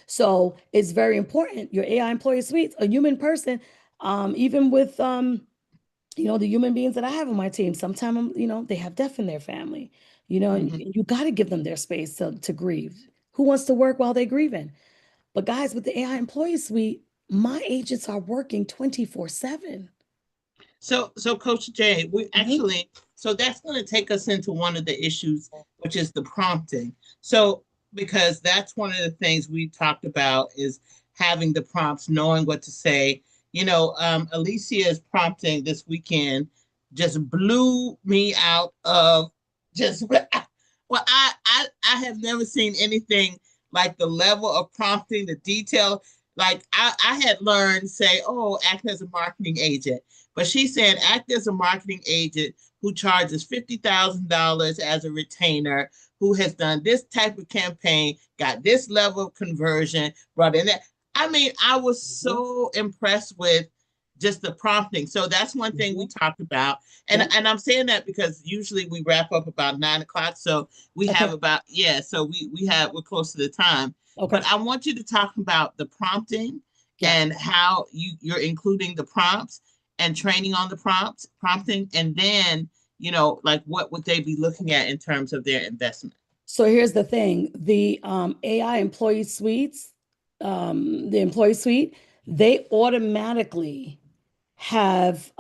So it's very important. Your AI employee suites, a human person, even with the human beings that I have on my team, sometimes they have death in their family, and you got to give them their space to grieve. Who wants to work while they're grieving? But guys, with the AI employee suite, my agents are working 24/7. So Coach Jay, we actually, so that's going to take us into one of the issues, which is the prompting. So, because that's one of the things we talked about is having the prompts, knowing what to say. Alicia's prompting this weekend just blew me out of just, well, I have never seen anything like the level of prompting, the detail. Like I had learned, say, oh, act as a marketing agent. But she said, act as a marketing agent who charges $50,000 as a retainer, who has done this type of campaign, got this level of conversion, brought in that. I mean, I was so impressed with just the prompting. So that's one thing we talked about. And I'm saying that because usually we wrap up about 9 o'clock. So we have about, so we're close to the time. Okay. But I want you to talk about the prompting and how you're including the prompts and training on the prompting, and then, like what would they be looking at in terms of their investment? So here's the thing, the AI employee suites, the employee suite, they automatically have,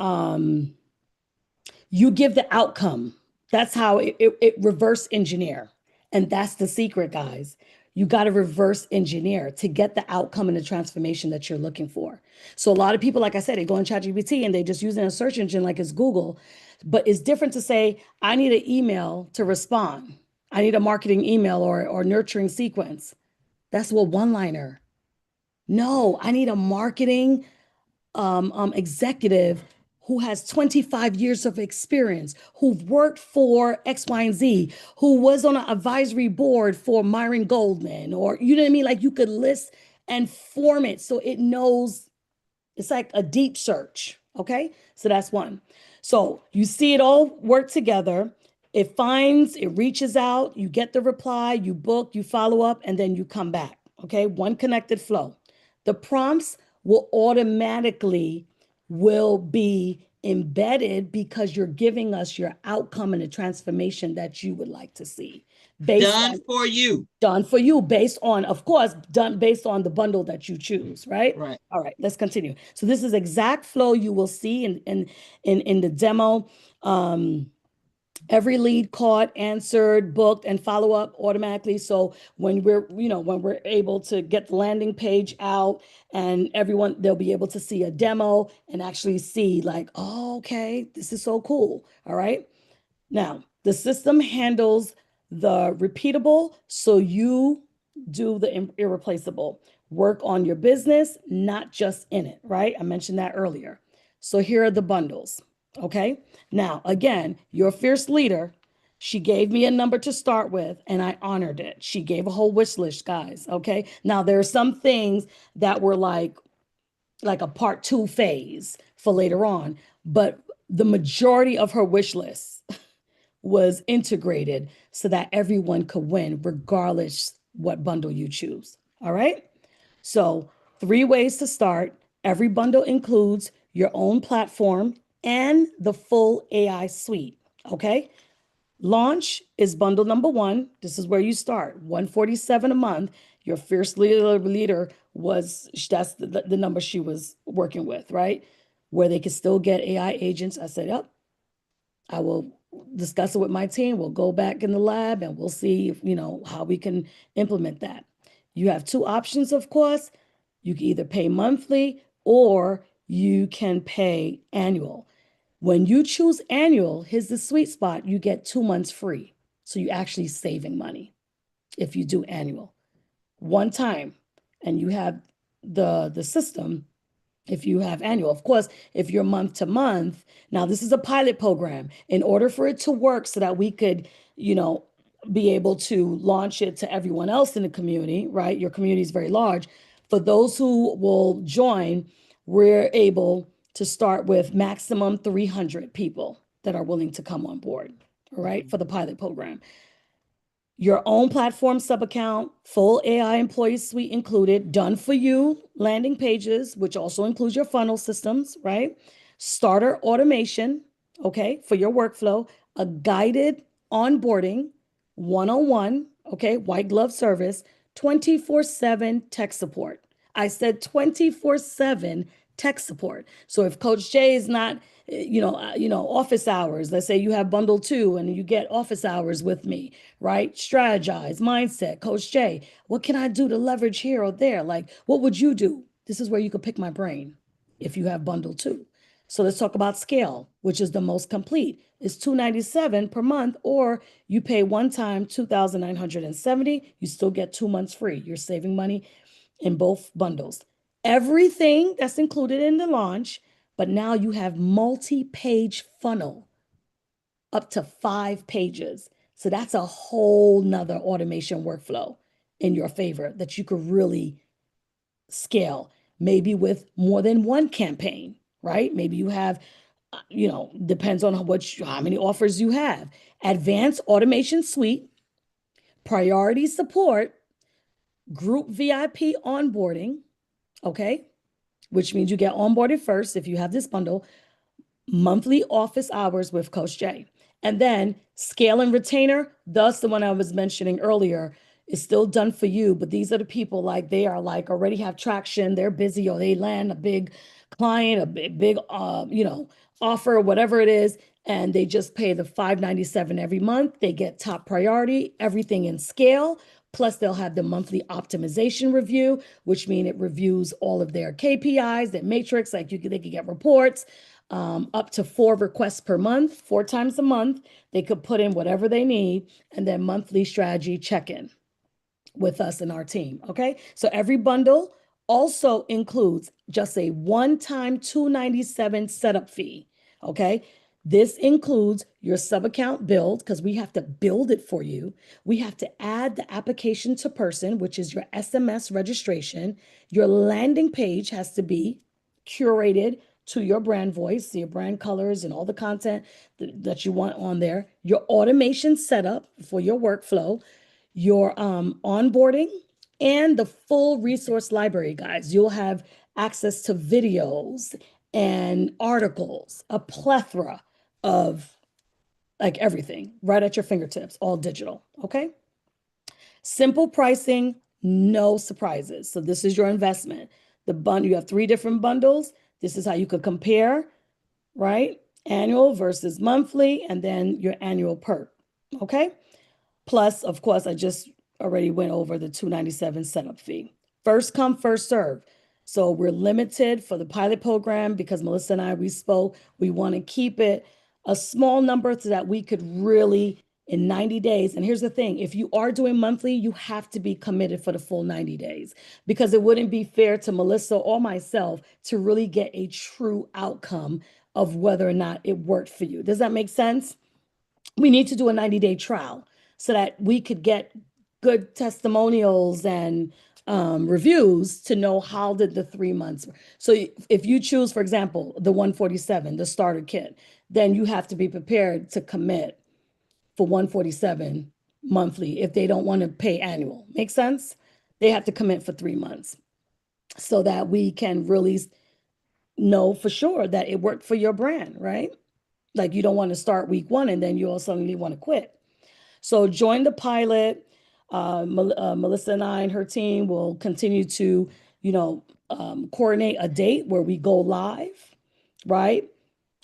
you give the outcome. That's how it reverse engineer. And that's the secret, guys. You got to reverse engineer to get the outcome and the transformation that you're looking for. So a lot of people, like I said, they go in ChatGPT and they just using a search engine like it's Google, but it's different to say, I need an email to respond. I need a marketing email or nurturing sequence. That's what one-liner. No, I need a marketing executive who has 25 years of experience, who've worked for X, Y, and Z, who was on an advisory board for Myron Goldman, or you know what I mean? Like you could list and form it so it knows. It's like a deep search. Okay. So that's one. So you see it all work together. It finds, it reaches out, you get the reply, you book, you follow up, and then you come back. Okay. One connected flow. The prompts will automatically be embedded because you're giving us your outcome and the transformation that you would like to see. Done for you, based on, of course, done based on the bundle that you choose, right? Right. All right, let's continue. So this is exact flow you will see in the demo. Every lead caught, answered, booked, and follow up automatically. So when we're able to get the landing page out and everyone, they'll be able to see a demo and actually see like, oh, okay, this is so cool. All right. Now the system handles the repeatable. So you do the irreplaceable. Work on your business, not just in it, right? I mentioned that earlier. So here are the bundles. Okay. Now, again, your fierce leader, she gave me a number to start with and I honored it. She gave a whole wish list, guys. Okay. Now, there are some things that were like a part 2 phase for later on, but the majority of her wish list was integrated so that everyone could win, regardless what bundle you choose. All right. So 3 ways to start. Every bundle includes your own platform and the full AI suite. Okay. Launch is bundle number 1. This is where you start. $147 a month. Your fierce leader that's the number she was working with, right? Where they could still get AI agents. I said, yep, I will discuss it with my team. We'll go back in the lab and we'll see if, how we can implement that. You have 2 options, of course. You can either pay monthly or you can pay annual. When you choose annual, here's the sweet spot. You get 2 months free. So you're actually saving money if you do annual. One time, and you have the system. If you have annual, of course, if you're month to month, now this is a pilot program. In order for it to work so that we could, be able to launch it to everyone else in the community, right? Your community is very large. For those who will join, we're able to start with maximum 300 people that are willing to come on board, all right, for the pilot program. Your own platform sub-account, full AI employee suite included, done for you landing pages, which also includes your funnel systems, right? Starter automation, okay, for your workflow, a guided onboarding, one-on-one, okay, white glove service, 24/7 tech support. I said 24/7 tech support. So if Coach Jay is not, office hours, let's say you have bundle 2 and you get office hours with me, right? Strategize, mindset, Coach Jay, what can I do to leverage here or there? Like, what would you do? This is where you could pick my brain if you have bundle 2. So let's talk about scale, which is the most complete. It's $297 per month, or you pay one time $2,970. You still get 2 months free. You're saving money in both bundles. Everything that's included in the launch, but now you have multi-page funnel up to 5 pages. So that's a whole nother automation workflow in your favor that you could really scale, maybe with more than one campaign, right? Maybe you have, depends on how many offers you have. Advanced automation suite, priority support, group VIP onboarding, okay? Which means you get onboarded first if you have this bundle, monthly office hours with Coach Jay. And then scale and retainer, thus the one I was mentioning earlier, is still done for you, but these are the people they are already have traction, they're busy, or they land a big client, a big offer, whatever it is, and they just pay the $597 every month. They get top priority, everything in scale. Plus, they'll have the monthly optimization review, which means it reviews all of their KPIs, their matrix, they could get reports, up to 4 requests per month, 4 times a month. They could put in whatever they need, and then monthly strategy check-in with us and our team, okay? So every bundle also includes just a one-time $297 setup fee, okay? This includes your sub-account build, because we have to build it for you. We have to add the application to person, which is your SMS registration. Your landing page has to be curated to your brand voice, your brand colors, and all the content that you want on there. Your automation setup for your workflow, your onboarding, and the full resource library, guys. You'll have access to videos and articles, a plethora of everything right at your fingertips, all digital, okay? Simple pricing, no surprises. So this is your investment. You have 3 different bundles. This is how you could compare, right? Annual versus monthly, and then your annual perk, okay? Plus, of course, I just already went over the $297 setup fee. First come, first serve. So we're limited for the pilot program because Melissa and we spoke. We want to keep it a small number so that we could really, in 90 days. And here's the thing, if you are doing monthly, you have to be committed for the full 90 days, because it wouldn't be fair to Melissa or myself to really get a true outcome of whether or not it worked for you. Does that make sense? We need to do a 90-day trial so that we could get good testimonials and reviews to know how did the 3 months. So if you choose, for example, the 147, the starter kit, then you have to be prepared to commit for 147 monthly if they don't want to pay annual. Make sense? They have to commit for 3 months so that we can really know for sure that it worked for your brand, right? Like, you don't want to start week 1 and then you all suddenly want to quit. So join the pilot. Melissa and I and her team will continue to, coordinate a date where we go live, right?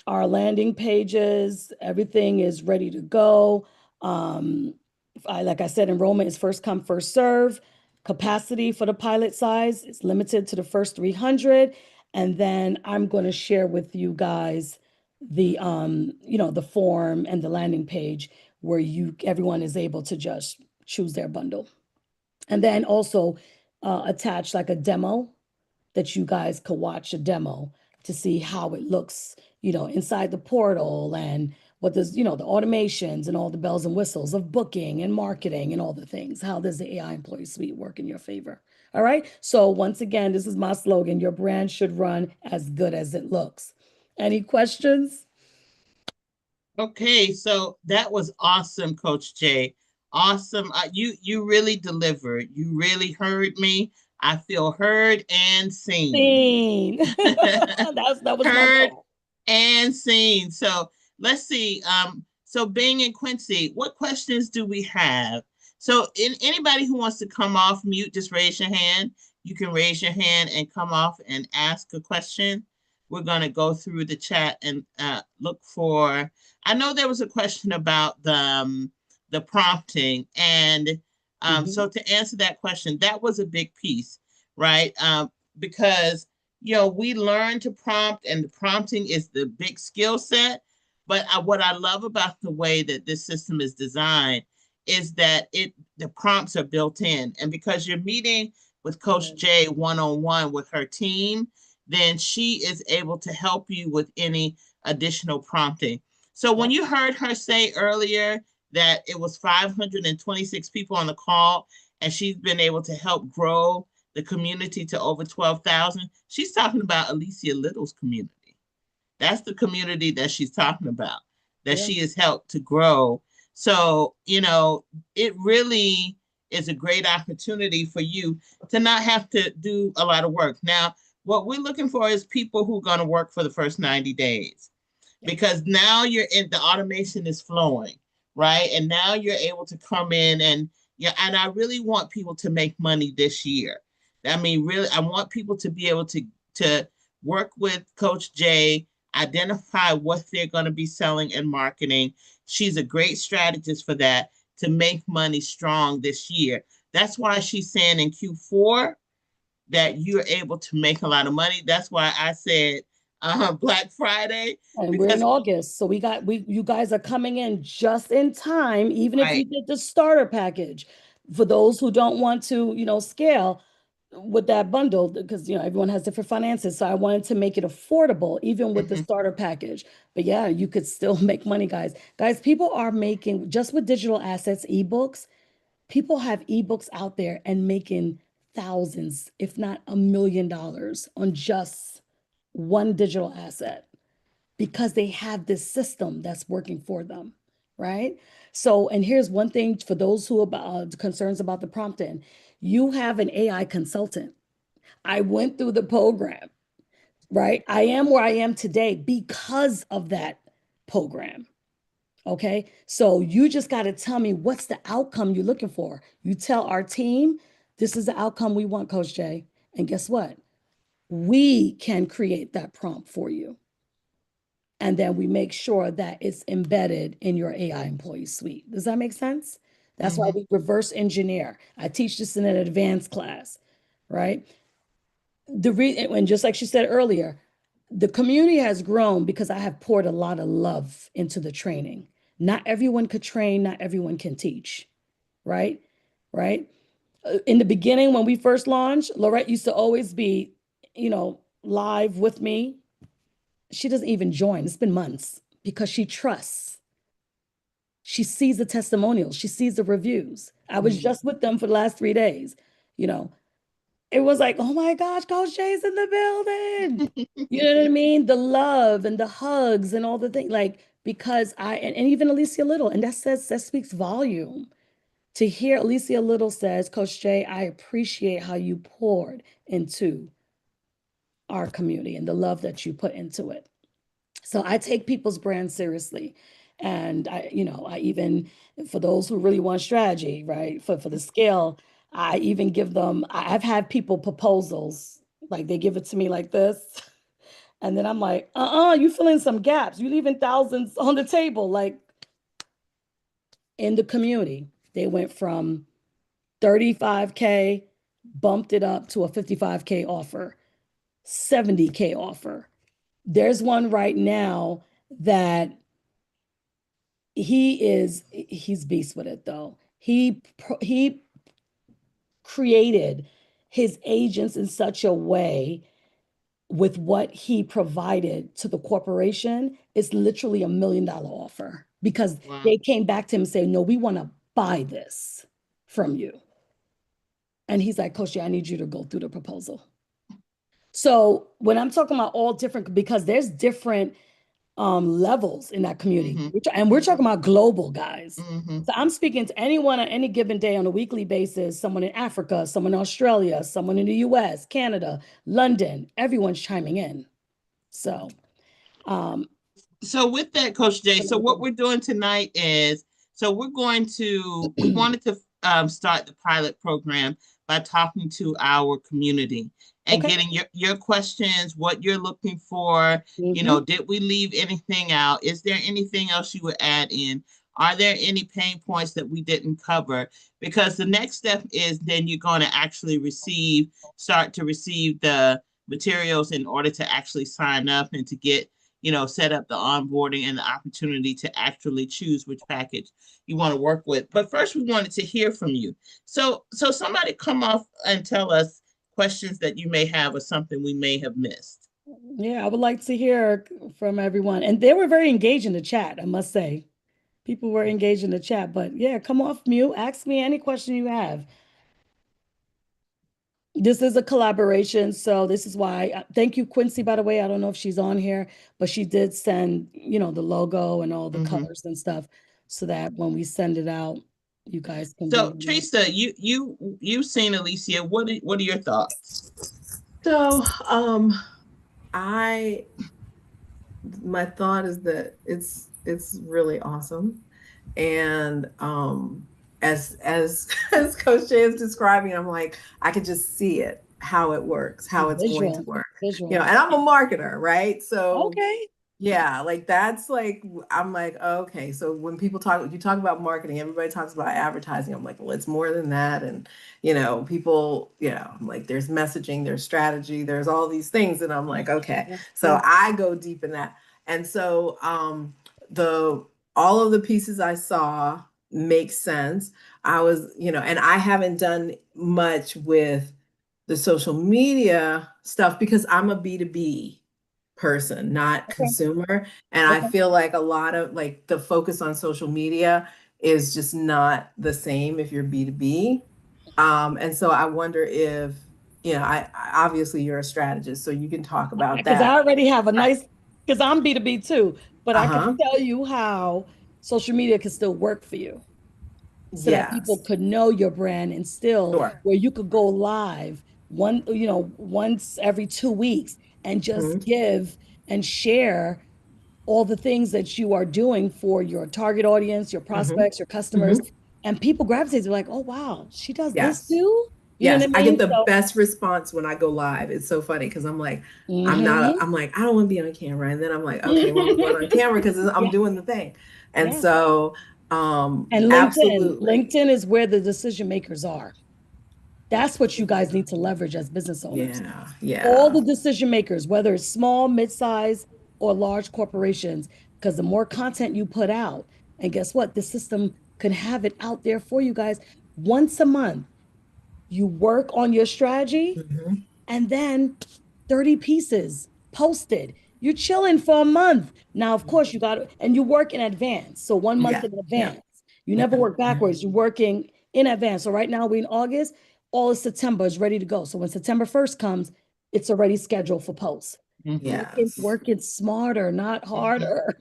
Our landing pages, everything is ready to go. Like I said, enrollment is first come, first serve. Capacity for the pilot size is limited to the first 300. And then I'm going to share with you guys the, the form and the landing page where everyone is able to just choose their bundle. And then also attach like a demo that you guys could watch a demo to see how it looks, inside the portal, and what does, the automations and all the bells and whistles of booking and marketing and all the things. How does the AI Employee Suite work in your favor? All right. So once again, this is my slogan: your brand should run as good as it looks. Any questions? Okay, so that was awesome, Coach Jay. Awesome. You really delivered. You really heard me. I feel heard and seen. That was my Heard goal. and seen. So let's see. So Bing and Quincy, what questions do we have? So anybody who wants to come off mute, just raise your hand. You can raise your hand and come off and ask a question. We're going to go through the chat and look for. I know there was a question about the prompting, and so to answer that question, that was a big piece, right? Because we learn to prompt, and the prompting is the big skill set. But what I love about the way that this system is designed is that the prompts are built in, and because you're meeting with Coach Jay one-on-one with her team, then she is able to help you with any additional prompting. So when you heard her say earlier that it was 526 people on the call, and she's been able to help grow the community to over 12,000, she's talking about Alicia Little's community. That's the community that she's talking about, that she has helped to grow. So, it really is a great opportunity for you to not have to do a lot of work. Now, what we're looking for is people who are going to work for the first 90 days, because now the automation is flowing, right? And now you're able to come in and I really want people to make money this year. I mean, really, I want people to be able to work with Coach Jay, identify what they're going to be selling and marketing. She's a great strategist for that, to make money strong this year. That's why she's saying in Q4 that you're able to make a lot of money. That's why I said Black Friday. And we're in August, so you guys are coming in just in time, even if you did the starter package. For those who don't want to, scale with that bundle, because everyone has different finances. So I wanted to make it affordable, even with the starter package. But yeah, you could still make money, guys. Guys, people are making, just with digital assets, ebooks, people have ebooks out there and making thousands, if not $1 million on just one digital asset, because they have this system that's working for them, right? So, and here's one thing for those who are concerns about the prompting. You have an AI consultant. I went through the program, right? I am where I am today because of that program. Okay. So you just got to tell me, what's the outcome you're looking for? You tell our team, this is the outcome we want, Coach Jay. And guess what? We can create that prompt for you. And then we make sure that it's embedded in your AI Employee Suite. Does that make sense? That's why we reverse engineer. I teach this in an advanced class, right? And just like she said earlier, the community has grown because I have poured a lot of love into the training. Not everyone could train, not everyone can teach, right? Right? In the beginning, when we first launched, Lorette used to always be, live with me. She doesn't even join. It's been months because she trusts. She sees the testimonials. She sees the reviews. I was just with them for the last 3 days. It was like, oh my gosh, Coach Jay's in the building. You know what I mean? The love and the hugs and all the things, because and even Alicia Little, and that speaks volume. To hear Alicia Little says, Coach Jay, I appreciate how you poured into our community and the love that you put into it. So I take people's brands seriously. And I even, for those who really want strategy, right, for the scale, I even give them, I've had people proposals, like they give it to me like this. And then I'm like, you fill in some gaps. You leaving thousands on the table. Like, in the community, they went from 35K, bumped it up to a 55K offer, 70K offer. There's one right now that he's beast with it though. He created his agents in such a way with what he provided to the corporation. It's literally $1 million offer because Wow. they came back to him and say, no, we want to buy this from you. And he's like, Coach, I need you to go through the proposal. So when I'm talking about all different, because there's different levels in that community, and we're talking about global guys. So I'm speaking to anyone on any given day on a weekly basis, someone in Africa, someone in Australia, someone in the US, Canada, London, everyone's chiming in. So so with that, Coach Jay, so what we're doing tonight is, so we wanted to start the pilot program by talking to our community and getting your questions, what you're looking for. You know, did we leave anything out? Is there anything else you would add in? Are there any pain points that we didn't cover? Because the next step is then you're going to actually start to receive the materials in order to actually sign up and to get, set up the onboarding and the opportunity to actually choose which package you want to work with. But first, we wanted to hear from you. So somebody come off and tell us questions that you may have or something we may have missed. Yeah, I would like to hear from everyone. And they were very engaged in the chat, I must say. People were engaged in the chat, but yeah, come off mute. Ask me any question you have. This is a collaboration, so this is why. Thank you, Quincy, by the way. I don't know if she's on here, but she did send, the logo and all the colors and stuff, so that when we send it out, you guys can. So, Teresa, you've seen Alicia. What are your thoughts? So, my thought is that it's really awesome, and as Coach Jay is describing, I'm like, I could just see it, how it works, how it's going to work. And I'm a marketer, right? So okay. Yeah, like that's like, I'm like, okay. So when you talk about marketing, everybody talks about advertising. I'm like, well, it's more than that. And, people, I'm like, there's messaging, there's strategy, there's all these things. And I'm like, okay. So I go deep in that. And so all of the pieces I saw make sense. I was, and I haven't done much with the social media stuff because I'm a B2B person, not consumer. And I feel like a lot of like the focus on social media is just not the same if you're B2B. And so I wonder if, I obviously you're a strategist, so you can talk about that. Because I already have because I'm B2B too, but I can tell you how social media can still work for you. So that people could know your brand and still where you could go live once every 2 weeks and just give and share all the things that you are doing for your target audience, your prospects, your customers, and people gravitate. They're like, oh, wow, she does this too? You know what I mean? I get the best response when I go live. It's so funny because I'm like, I'm like, I don't want to be on camera. And then I'm like, okay, well, I'm going on camera because I'm doing the thing. And so, and LinkedIn is where the decision makers are. That's what you guys need to leverage as business owners. All the decision makers, whether it's small, mid-size, or large corporations, because the more content you put out, and guess what? The system can have it out there for you guys once a month. You work on your strategy, and then 30 pieces posted. You're chilling for a month. Now, of course, and you work in advance. So 1 month in advance. You never work backwards. You're working in advance. So right now we're in August. All of September is ready to go. So when September 1st comes, it's already scheduled for posts. Working smarter, not harder.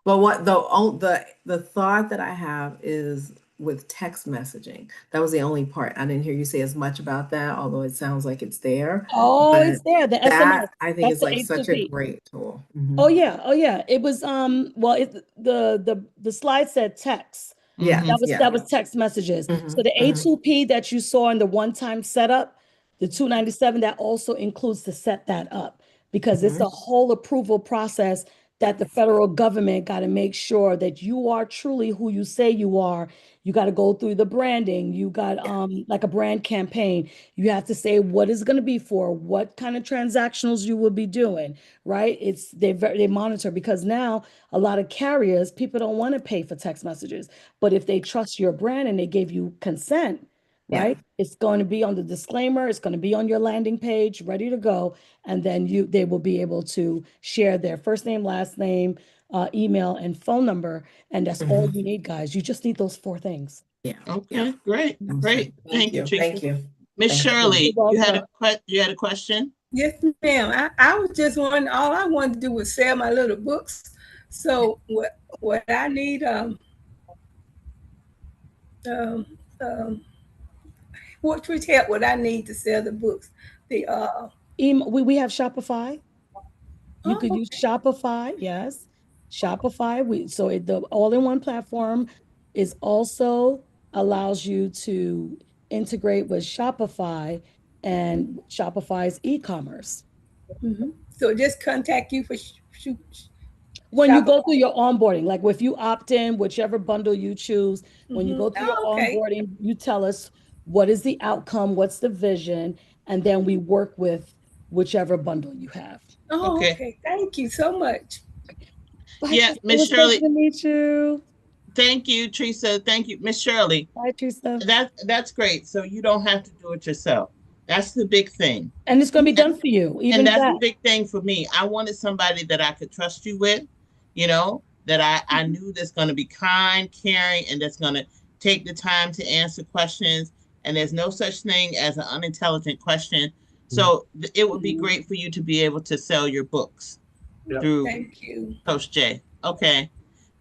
But what the thought that I have is with text messaging. That was the only part. I didn't hear you say as much about that, although it sounds like it's there. Oh, it's there. The SMS. I think it's like such a great tool. Oh yeah. It was the slide said text. That was text messages. So the A2P that you saw in the one-time setup, the $297, that also includes to set that up because it's a whole approval process that the federal government got to make sure that you are truly who you say you are. You got to go through the branding. You got like a brand campaign. You have to say what is going to be for, what kind of transactionals you will be doing, right? They monitor, because now a lot of carriers, people don't want to pay for text messages, but if they trust your brand and they gave you consent, Yeah. right? It's going to be on the disclaimer, it's going to be on your landing page, ready to go. And then they will be able to share their first name, last name, email, and phone number. And that's all you need, guys. You just need those 4 things. Yeah. Okay, great, great. Thank you, Teresa. Thank you. Miss Thank you. Shirley, You're you had welcome. you had a question? Yes, ma'am. I was just wondering, all I wanted to do was sell my little books. So what I need, which help would I need to sell the books? The We have Shopify. You could use Shopify, yes. Shopify. The all-in-one platform is also allows you to integrate with Shopify and Shopify's e-commerce. So just contact you for When you go through your onboarding, like if you opt in, whichever bundle you choose, when you go through your onboarding, you tell us what is the outcome, what's the vision, and then we work with whichever bundle you have. Oh, okay. Thank you so much. Bye, Yeah, Teresa. Miss It was Shirley. pleasure to meet you. Thank you, Teresa. Thank you, Miss Shirley. Bye, Teresa. That's great. So you don't have to do it yourself. That's the big thing. And it's going to be done for you. Even and that's that. the big thing for me. I wanted somebody that I could trust you with, you know, that I knew that's going to be kind, caring, and that's going to take the time to answer questions. And there's no such thing as an unintelligent question. So it would be great for you to be able to sell your books through Thank you. Coach Jay. Okay.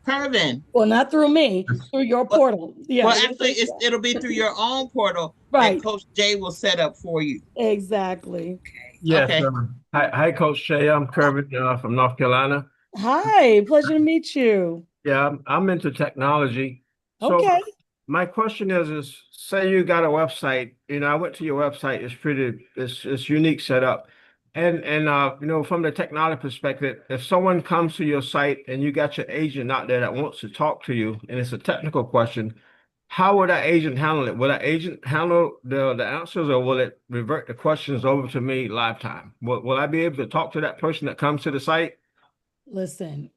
Kervin. Well, not through me, through your portal. Yeah. Well, actually, it'll be through your own portal right. that Coach Jay will set up for you. Exactly. Yes. Okay. Hi, Coach Jay. I'm Kervin from North Carolina. Hi, pleasure to meet you. Yeah, I'm into technology. So okay. My question is say you got a website, I went to your website, it's unique setup. And from the technology perspective, if someone comes to your site and you got your agent out there that wants to talk to you, and it's a technical question, how will that agent handle it? Will that agent handle the answers, or will it revert the questions over to me live time? Will I be able to talk to that person that comes to the site? Listen,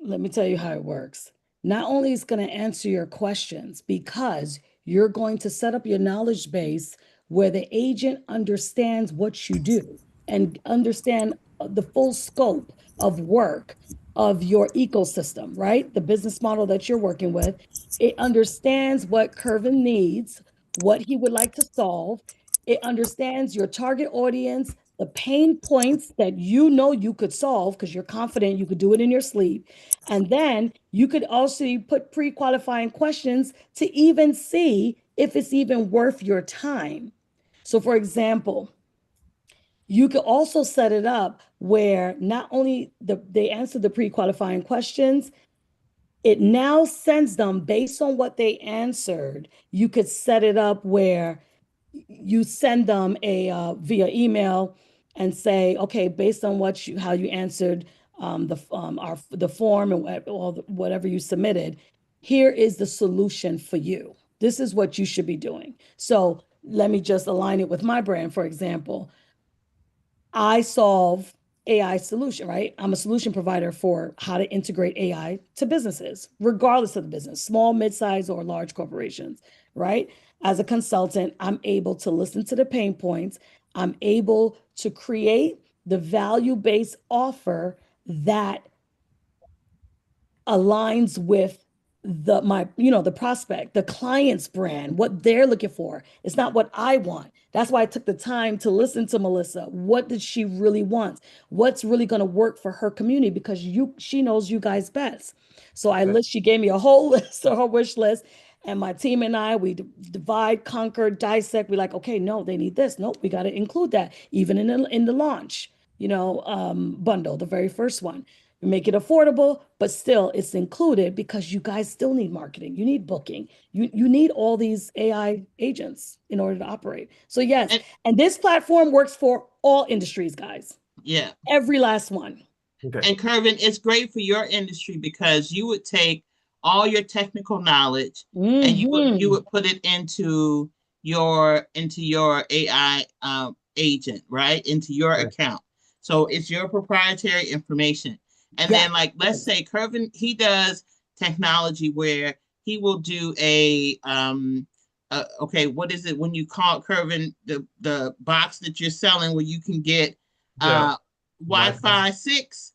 let me tell you how it works. Not only is it going to answer your questions, because you're going to set up your knowledge base where the agent understands what you do and understand the full scope of work of your ecosystem, right? The business model that you're working with. It understands what Kervin needs, what he would like to solve. It understands your target audience, the pain points that you could solve because you're confident you could do it in your sleep. And then you could also put pre-qualifying questions to even see if it's even worth your time. So for example, you could also set it up where not only they answer the pre-qualifying questions, it now sends them based on what they answered. You could set it up where you send them via email and say, okay, based on how you answered the form and whatever you submitted, here is the solution for you. This is what you should be doing. So let me just align it with my brand. For example, I solve AI solution, right? I'm a solution provider for how to integrate AI to businesses, regardless of the business, small, mid-size, or large corporations, right? As a consultant, I'm able to listen to the pain points. I'm able to create the value-based offer that aligns with the prospect, the client's brand, what they're looking for. It's not what I want. That's why I took the time to listen to Melissa. What did she really want? What's really going to work for her community? Because she knows you guys best. So she gave me a whole list of her wish list, and my team and I, we divide, conquer, dissect. We're like, okay, no, they need this. Nope, we got to include that even in the launch, bundle, the very first one. We make it affordable, but still it's included because you guys still need marketing. You need booking. You need all these AI agents in order to operate. So yes, and this platform works for all industries, guys. Yeah. Every last one. Okay. And Kervin, it's great for your industry because you would take all your technical knowledge and you Mhm. would put it into your AI agent, right? Into your Right. account. So it's your proprietary information. And Yes. then like let's say Kervin, he does technology where he will do okay, what is it when you call Kervin the box that you're selling where you can get Yeah. Wi-Fi 6,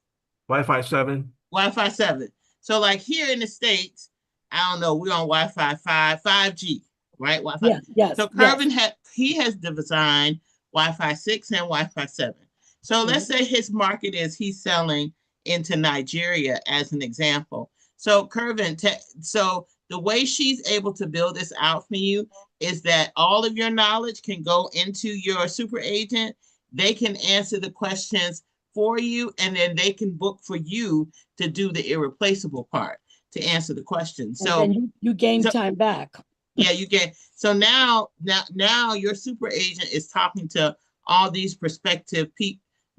Wi-Fi 7. Wi-Fi 7. So like here in the States, I don't know, we're on Wi-Fi 5, 5G, right? Wi-Fi. Yes, yes, So yes. Kervin has designed Wi-Fi 6 and Wi-Fi 7. So let's Mhm. say his market is he's selling into Nigeria as an example. So Kervin, so the way she's able to build this out for you is that all of your knowledge can go into your super agent. They can answer the questions for you, and then they can book for you to do the irreplaceable part to answer the question. And then you gain So time back. yeah, you get so now your super agent is talking to all these prospective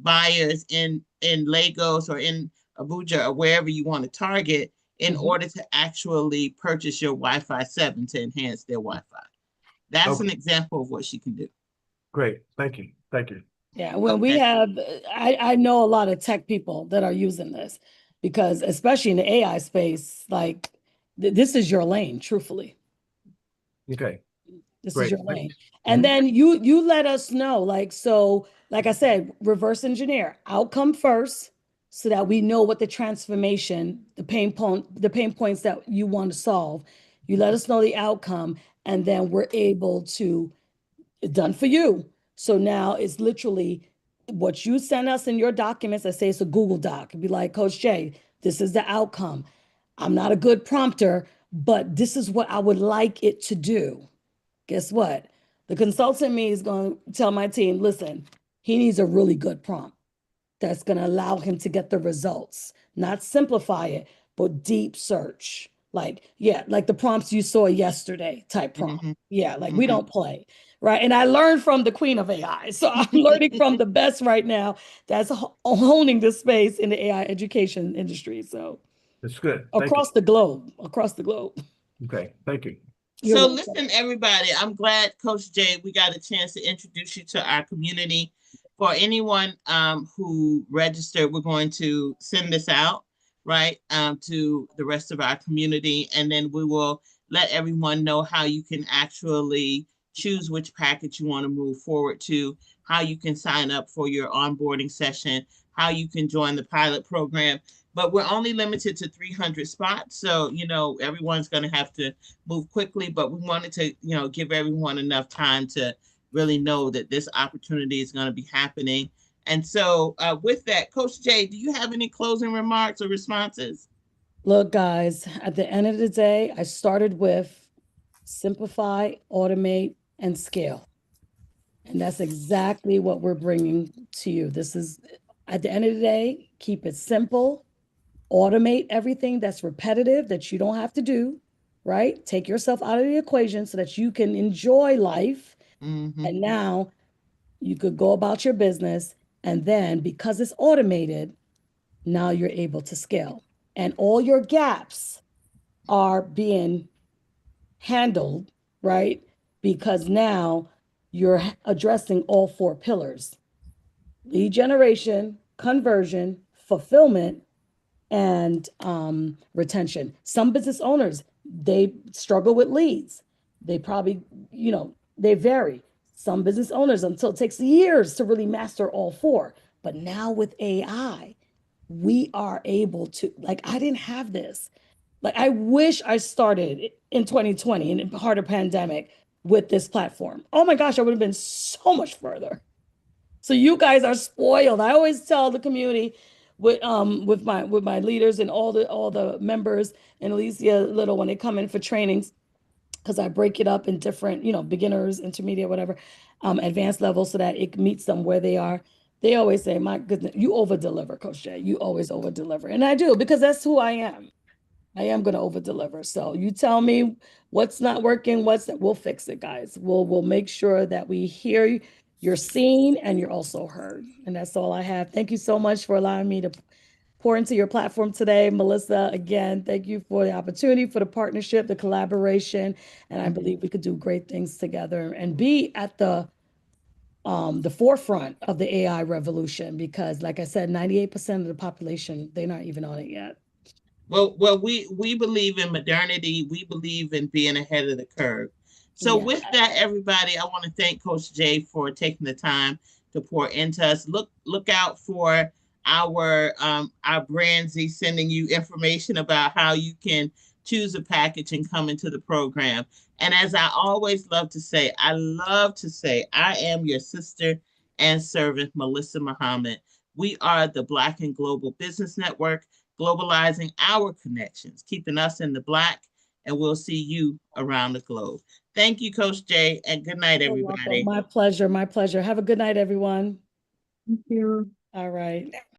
buyers in Lagos or in Abuja or wherever you want to target in Mhm. order to actually purchase your Wi-Fi 7 to enhance their Wi-Fi. That's an Okay. example of what she can do. Great. Thank you. Thank you. Yeah, when we Okay. have, I know a lot of tech people that are using this because especially in the AI space, like this is your lane, truthfully. Okay. This is Great. your Thank lane. you. And Mhm. then you let us know, like, so, like I said, reverse engineer outcome first so that we know what the transformation, the pain points that you want to solve. You let us know the outcome, and then we're able to done for you. So now it's literally what you send us in your documents. I say it's a Google Doc. It'd be like, Coach Jay, this is the outcome. I'm not a good prompter, but this is what I would like it to do. Guess what? The consultant me is going to tell my team, listen, he needs a really good prompt that's going to allow him to get the results, not simplify it, but deep search. Like, yeah, like the prompts you saw yesterday type prompt. Mhm. Yeah, like we Mhm. don't play, right? And I learned from the queen of AI. So I'm learning from the best right now that's honing the space in the AI education industry. So It's good. Thank you. across the globe. Okay. Thank you. You're So welcome. listen, everybody, I'm glad, Coach Jay, we got a chance to introduce you to our community. For anyone who registered, we're going to send this out, right, to the rest of our community, and then we will let everyone know how you can actually choose which package you want to move forward to, how you can sign up for your onboarding session, how you can join the pilot program. But we're only limited to 300 spots, so everyone's going to have to move quickly, but we wanted to, give everyone enough time to really know that this opportunity is going to be happening. And so with that, Coach Jay, do you have any closing remarks or responses? Look, guys, at the end of the day, I started with simplify, automate, and scale. And that's exactly what we're bringing to you. This is, at the end of the day, keep it simple, automate everything that's repetitive that you don't have to do, right? Take yourself out of the equation so that you can enjoy life. Mm-hmm. And now you could go about your business. And then because it's automated, now you're able to scale. And all your gaps are being handled, right? Because now you're addressing all four pillars: lead generation, conversion, fulfillment, and retention. Some business owners, they struggle with leads. They probably, they vary. Some business owners, until it takes years to really master all four. But now with AI, we are able to, like, I didn't have this. Like, I wish I started in 2020 in the heart of pandemic with this platform. Oh my gosh, I would have been so much further. So you guys are spoiled. I always tell the community with my leaders and all the members and Alicia Little when they come in for trainings, because I break it up in different, beginners, intermediate, whatever, advanced levels so that it meets them where they are. They always say, my goodness, you over deliver, Coach Jay. You always over deliver. And I do, because that's who I am. I am going to over deliver. So you tell me what's not working, we'll fix it, guys. We'll make sure that we hear you, you're seen and you're also heard. And that's all I have. Thank you so much for allowing me to pour into your platform today. Melissa, again, thank you for the opportunity, for the partnership, the collaboration, and I believe we could do great things together and be at the forefront of the AI revolution, because like I said, 98% of the population, they're not even on it yet. Well, we believe in modernity. We believe in being ahead of the curve. So Yeah. with that, everybody, I want to thank Coach Jay for taking the time to pour into us. Look out for our Brandsy sending you information about how you can choose a package and come into the program. And as I always love to say, I am your sister and servant, Melissa Muhammad. We are the Black and Global Business Network, globalizing our connections, keeping us in the Black, and we'll see you around the globe. Thank you, Coach Jay, and good night, You're welcome. everybody. My pleasure. My pleasure. Have a good night, everyone. Thank you. All right.